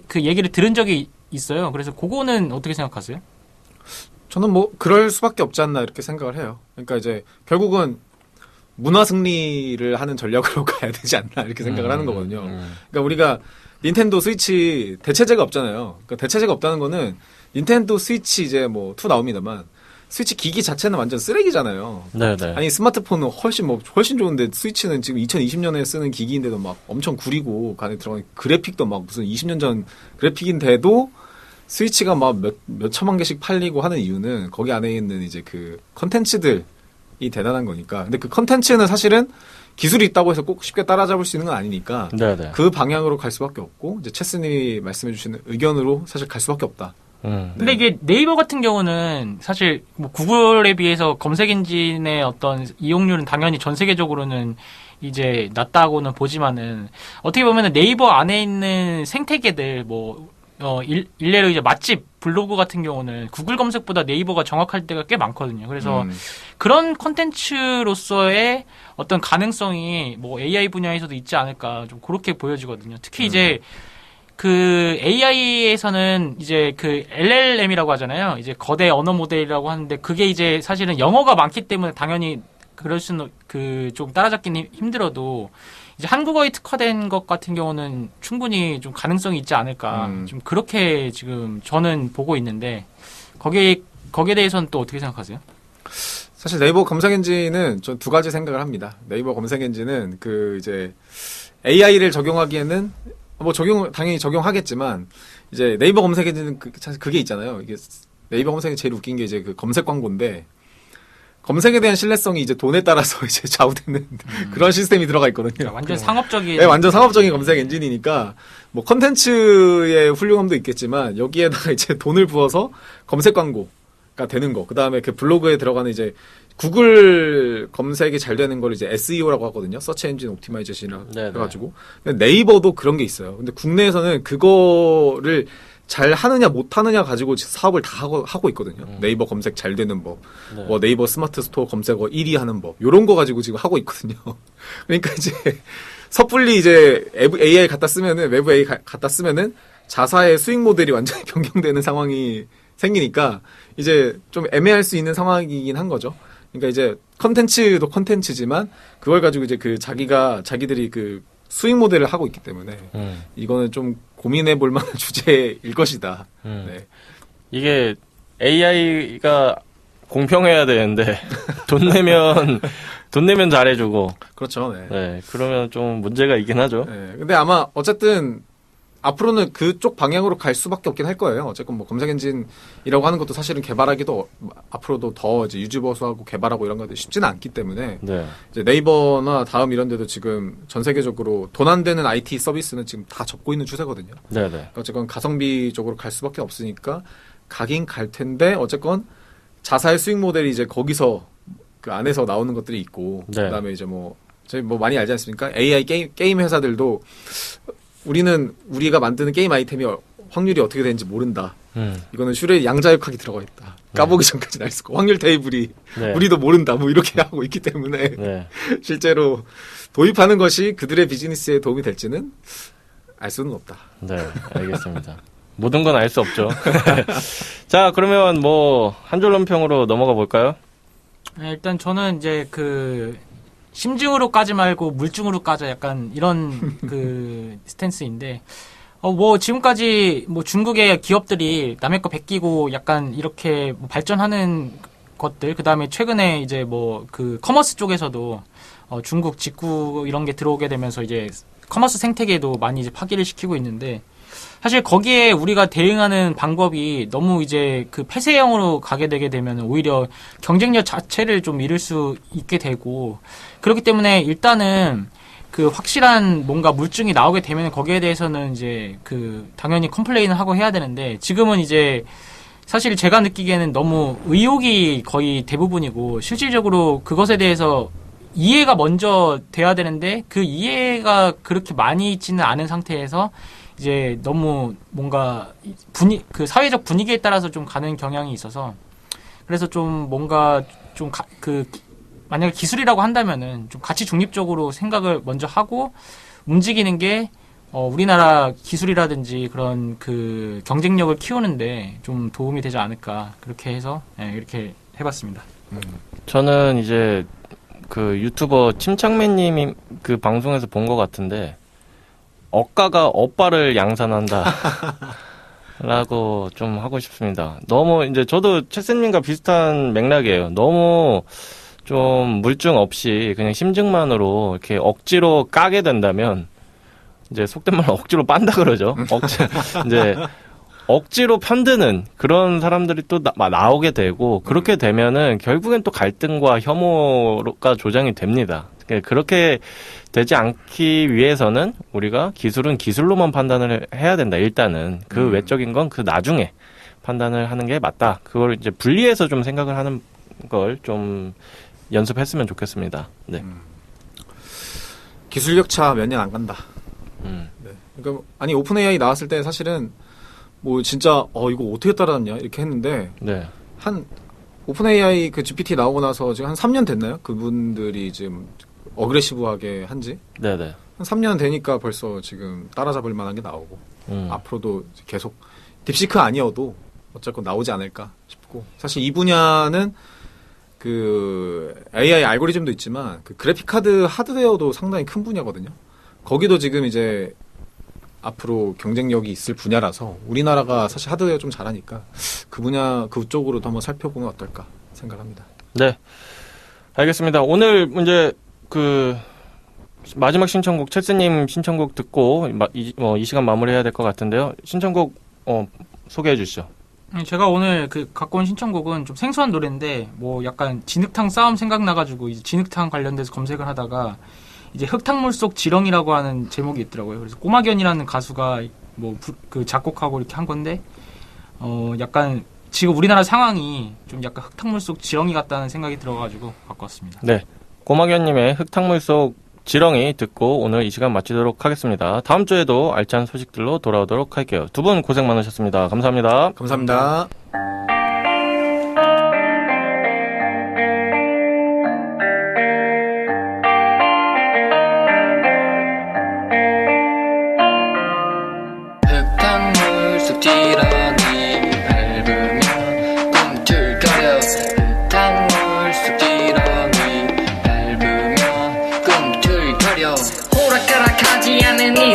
그 얘기를 들은 적이 있어요. 그래서 그거는 어떻게 생각하세요? 저는 뭐 그럴 수밖에 없지 않나 이렇게 생각을 해요. 그러니까 이제 결국은 문화 승리를 하는 전략으로 가야 되지 않나 이렇게 생각을 하는 거거든요. 그러니까 우리가 닌텐도 스위치 대체제가 없잖아요. 그러니까 대체제가 없다는 거는 닌텐도 스위치 이제 뭐 2 나옵니다만 스위치 기기 자체는 완전 쓰레기잖아요. 네네. 아니 스마트폰은 훨씬 좋은데 스위치는 지금 2020년에 쓰는 기기인데도 막 엄청 구리고 그 안에 들어가는 그래픽도 막 무슨 20년 전 그래픽인데도 스위치가 막 몇 천만 개씩 팔리고 하는 이유는 거기 안에 있는 이제 그 컨텐츠들이 대단한 거니까. 근데 그 컨텐츠는 사실은 기술이 있다고 해서 꼭 쉽게 따라잡을 수 있는 건 아니니까 네네. 그 방향으로 갈 수밖에 없고 이제 체스님이 말씀해 주시는 의견으로 사실 갈 수밖에 없다. 근데 이게 네이버 같은 경우는 사실 뭐 구글에 비해서 검색 엔진의 어떤 이용률은 당연히 전 세계적으로는 이제 낮다고는 보지만은 어떻게 보면은 네이버 안에 있는 생태계들 일례로 이제 맛집 블로그 같은 경우는 구글 검색보다 네이버가 정확할 때가 꽤 많거든요. 그래서 그런 콘텐츠로서의 어떤 가능성이 뭐 AI 분야에서도 있지 않을까 좀 그렇게 보여지거든요. 특히 이제 그 AI에서는 이제 그 LLM이라고 하잖아요. 이제 거대 언어 모델이라고 하는데 그게 이제 사실은 영어가 많기 때문에 당연히 그럴 수는 좀 따라잡기는 힘들어도 이제 한국어에 특화된 것 같은 경우는 충분히 좀 가능성이 있지 않을까. 좀 그렇게 지금 저는 보고 있는데 거기에 대해서는 또 어떻게 생각하세요? 사실 네이버 검색 엔진은 전 두 가지 생각을 합니다. 네이버 검색 엔진은 그 이제 AI를 적용하기에는 뭐 당연히 적용하겠지만 이제 네이버 검색 엔진은 사실 그게 있잖아요. 이게 네이버 검색이 제일 웃긴 게 이제 그 검색 광고인데 검색에 대한 신뢰성이 이제 돈에 따라서 이제 좌우되는 그런 시스템이 들어가 있거든요. 완전 상업적인. 네, 완전 상업적인 검색 엔진이니까 뭐 컨텐츠의 훌륭함도 있겠지만 여기에다가 이제 돈을 부어서 검색 광고가 되는 거. 그다음에 그 블로그에 들어가는 이제 구글 검색이 잘 되는 걸 이제 SEO라고 하거든요. 서치 엔진 옵티마이제이션이라고 해가지고. 근데 네이버도 그런 게 있어요. 근데 국내에서는 그거를 잘 하느냐 못 하느냐 가지고 사업을 다 하고 있거든요. 네이버 검색 잘 되는 법, 뭐 네이버 스마트 스토어 검색어 1위 하는 법, 요런 거 가지고 지금 하고 있거든요. 그러니까 이제 섣불리 이제 AI 갖다 쓰면은 외부 AI 갖다 쓰면은 자사의 수익 모델이 완전히 변경되는 상황이 생기니까 이제 좀 애매할 수 있는 상황이긴 한 거죠. 그러니까 이제 컨텐츠도 컨텐츠지만 그걸 가지고 이제 그 자기들이 그 수익 모델을 하고 있기 때문에 이거는 좀 고민해 볼 만한 주제일 것이다. 네. 이게 AI가 공평해야 되는데 돈 내면 잘해주고 그렇죠. 네. 네 그러면 좀 문제가 있긴 하죠. 네. 근데 아마 어쨌든 앞으로는 그쪽 방향으로 갈 수밖에 없긴 할 거예요. 어쨌건 뭐 검색 엔진이라고 하는 것도 사실은 개발하기도 앞으로도 더 이제 유지 보수하고 개발하고 이런 것들이 쉽지는 않기 때문에 네. 이제 네이버나 다음 이런 데도 지금 전 세계적으로 돈 안 되는 IT 서비스는 지금 다 접고 있는 추세거든요. 네네. 그러니까 어쨌건 가성비 쪽으로 갈 수밖에 없으니까 가긴 갈 텐데 어쨌건 자사의 수익 모델이 이제 거기서 그 안에서 나오는 것들이 있고 네. 그다음에 이제 뭐 저희 뭐 많이 알지 않습니까? AI 게임 회사들도 우리가 만드는 게임 아이템이 확률이 어떻게 되는지 모른다. 이거는 슈레 양자역학이 들어가 있다. 까보기 전까지는 알 수 없고 확률 테이블이 네. 우리도 모른다. 뭐 이렇게 하고 있기 때문에 네. 실제로 도입하는 것이 그들의 비즈니스에 도움이 될지는 알 수는 없다. 네, 알겠습니다. 모든 건 알 수 없죠. 자, 그러면 뭐 한 줄 논평으로 넘어가 볼까요? 네, 일단 저는 이제 그 심증으로 까지 말고 물증으로 까자 약간 이런 그 스탠스인데 뭐 지금까지 뭐 중국의 기업들이 남의 거 베끼고 약간 이렇게 뭐 발전하는 것들 그다음에 최근에 이제 뭐 그 커머스 쪽에서도 중국 직구 이런 게 들어오게 되면서 이제 커머스 생태계도 많이 이제 파기를 시키고 있는데 사실 거기에 우리가 대응하는 방법이 너무 이제 그 폐쇄형으로 가게 되게 되면 오히려 경쟁력 자체를 좀 잃을 수 있게 되고 그렇기 때문에 일단은 그 확실한 뭔가 물증이 나오게 되면 거기에 대해서는 이제 그 당연히 컴플레인을 하고 해야 되는데 지금은 이제 사실 제가 느끼기에는 너무 의혹이 거의 대부분이고 실질적으로 그것에 대해서 이해가 먼저 돼야 되는데 그 이해가 그렇게 많이 있지는 않은 상태에서 이제 너무 뭔가 그 사회적 분위기에 따라서 좀 가는 경향이 있어서 그래서 좀 뭔가 좀 만약에 기술이라고 한다면은 좀 가치 중립적으로 생각을 먼저 하고 움직이는 게 우리나라 기술이라든지 그런 그 경쟁력을 키우는데 좀 도움이 되지 않을까 그렇게 해서 이렇게 해봤습니다. 저는 이제 그 유튜버 침착맨님이 그 방송에서 본 것 같은데 억가가 업바를 양산한다. 라고 좀 하고 싶습니다. 너무 이제 저도 채쌤님과 비슷한 맥락이에요. 너무 좀 물증 없이 그냥 심증만으로 이렇게 억지로 까게 된다면 이제 속된 말로 억지로 빤다 그러죠. 이제 억지로 편드는 그런 사람들이 또 나오게 되고 그렇게 되면은 결국엔 또 갈등과 혐오가 조장이 됩니다. 그렇게 되지 않기 위해서는 우리가 기술은 기술로만 판단을 해야 된다. 일단은 그 외적인 건 그 나중에 판단을 하는 게 맞다. 그걸 이제 분리해서 좀 생각을 하는 걸 좀 연습했으면 좋겠습니다. 네. 기술력 차 몇 년 안 간다. 네. 그러니까 아니 오픈 AI 나왔을 때 사실은 뭐 진짜 이거 어떻게 따라왔냐 이렇게 했는데 네. 한 오픈 AI 그 GPT 나오고 나서 지금 한 3년 됐나요? 그분들이 지금 어그레시브하게 한지 네네. 한 3년 되니까 벌써 지금 따라잡을 만한 게 나오고 앞으로도 계속 딥시크 아니어도 어쨌건 나오지 않을까 싶고 사실 이 분야는 그 AI 알고리즘도 있지만 그 그래픽 카드 하드웨어도 상당히 큰 분야거든요. 거기도 지금 이제 앞으로 경쟁력이 있을 분야라서 우리나라가 사실 하드웨어 좀 잘하니까 그 분야 그쪽으로도 한번 살펴보면 어떨까 생각합니다. 네. 알겠습니다. 오늘 이제 그 마지막 신청곡 채스님 신청곡 듣고 이 시간 마무리해야 될 것 같은데요. 신청곡 소개해 주시죠. 제가 오늘 갖고 온 신청곡은 좀 생소한 노래인데 뭐 약간 진흙탕 싸움 생각나가지고 이제 진흙탕 관련돼서 검색을 하다가 이제 흙탕물 속 지렁이라고 하는 제목이 있더라고요. 그래서 꼬마견이라는 가수가 뭐 그 작곡하고 이렇게 한 건데 약간 지금 우리나라 상황이 좀 약간 흙탕물 속 지렁이 같다는 생각이 들어가지고 갖고 왔습니다. 네. 꼬마견님의 흙탕물 속 지렁이 듣고 오늘 이 시간 마치도록 하겠습니다. 다음 주에도 알찬 소식들로 돌아오도록 할게요. 두 분 고생 많으셨습니다. 감사합니다. 감사합니다. 흙탕물 속 지렁이 밟으면 꿈틀거려 흙탕물 속 지렁이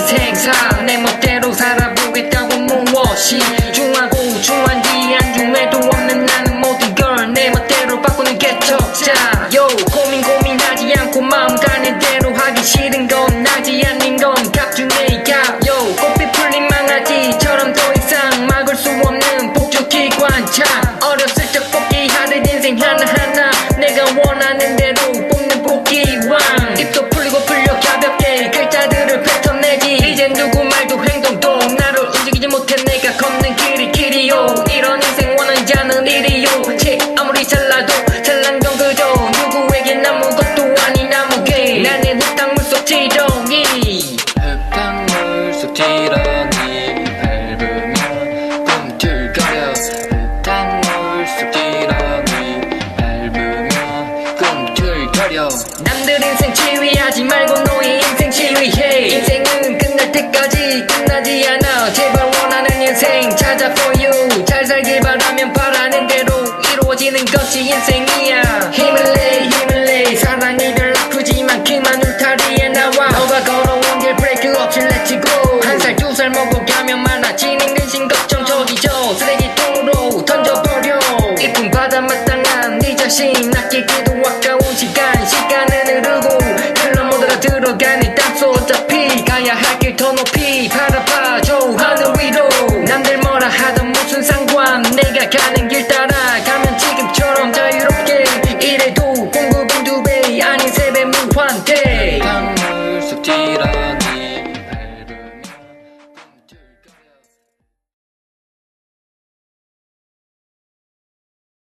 인생사 내 멋대로 살아보겠다고 무엇이 중하고 중한지 안중에도 없는 나는 모든 걸 내 멋대로 바꾸는 게 적자 Yo 고민하지 않고 마음 가는 대로 하기 싫은 건 나지 않는 건 갑중의 갑 Yo 꽃빛 풀린 망아지처럼 더 이상 막을 수 없는 복주기관차 어렸을 적 뽑기 하듯 인생 하나하나 내가 원하는 대로 뽑는 뽑기왕 입도 풀리고 풀려 가볍게 글자들을 뱉어내지 이젠 누구 말도 행동도 나를 움직이지 못해 내가 걷는 길이요 이런 인생 원하지 않은 일이요 채 아무리 잘나도 잘난 건 그저 누구에겐 아무것도 아닌 아무개 나는 흙탕물 속 지렁이 흙탕물 속 지렁이 밟으면 꿈틀거려 흙탕물 속 지렁이 밟으면 꿈틀거려 남들 인생 지휘하지 말고 너의 인생 지휘해 인생은 끝날 때까지 끝나지 않아 제발 원하는 인생 찾아 for you 잘 살길 바라면 바라는 대로 이루어지는 것이 인생이야 힘을 내 사랑이 별 아프지만 그만 울타리에 나와 너가 걸어온 길 브레이크 없이 let's go 한 살 두 살 먹어가면 많아지는 근심 걱정 저기저 쓰레기통으로 던져버려 이쁜 바다 마땅한 네 자신 아끼기도 아까운 시간은 흐르고 흘러 못 알아 들어가는 땅속 어차피 가야 할 길 더 높이 바라봐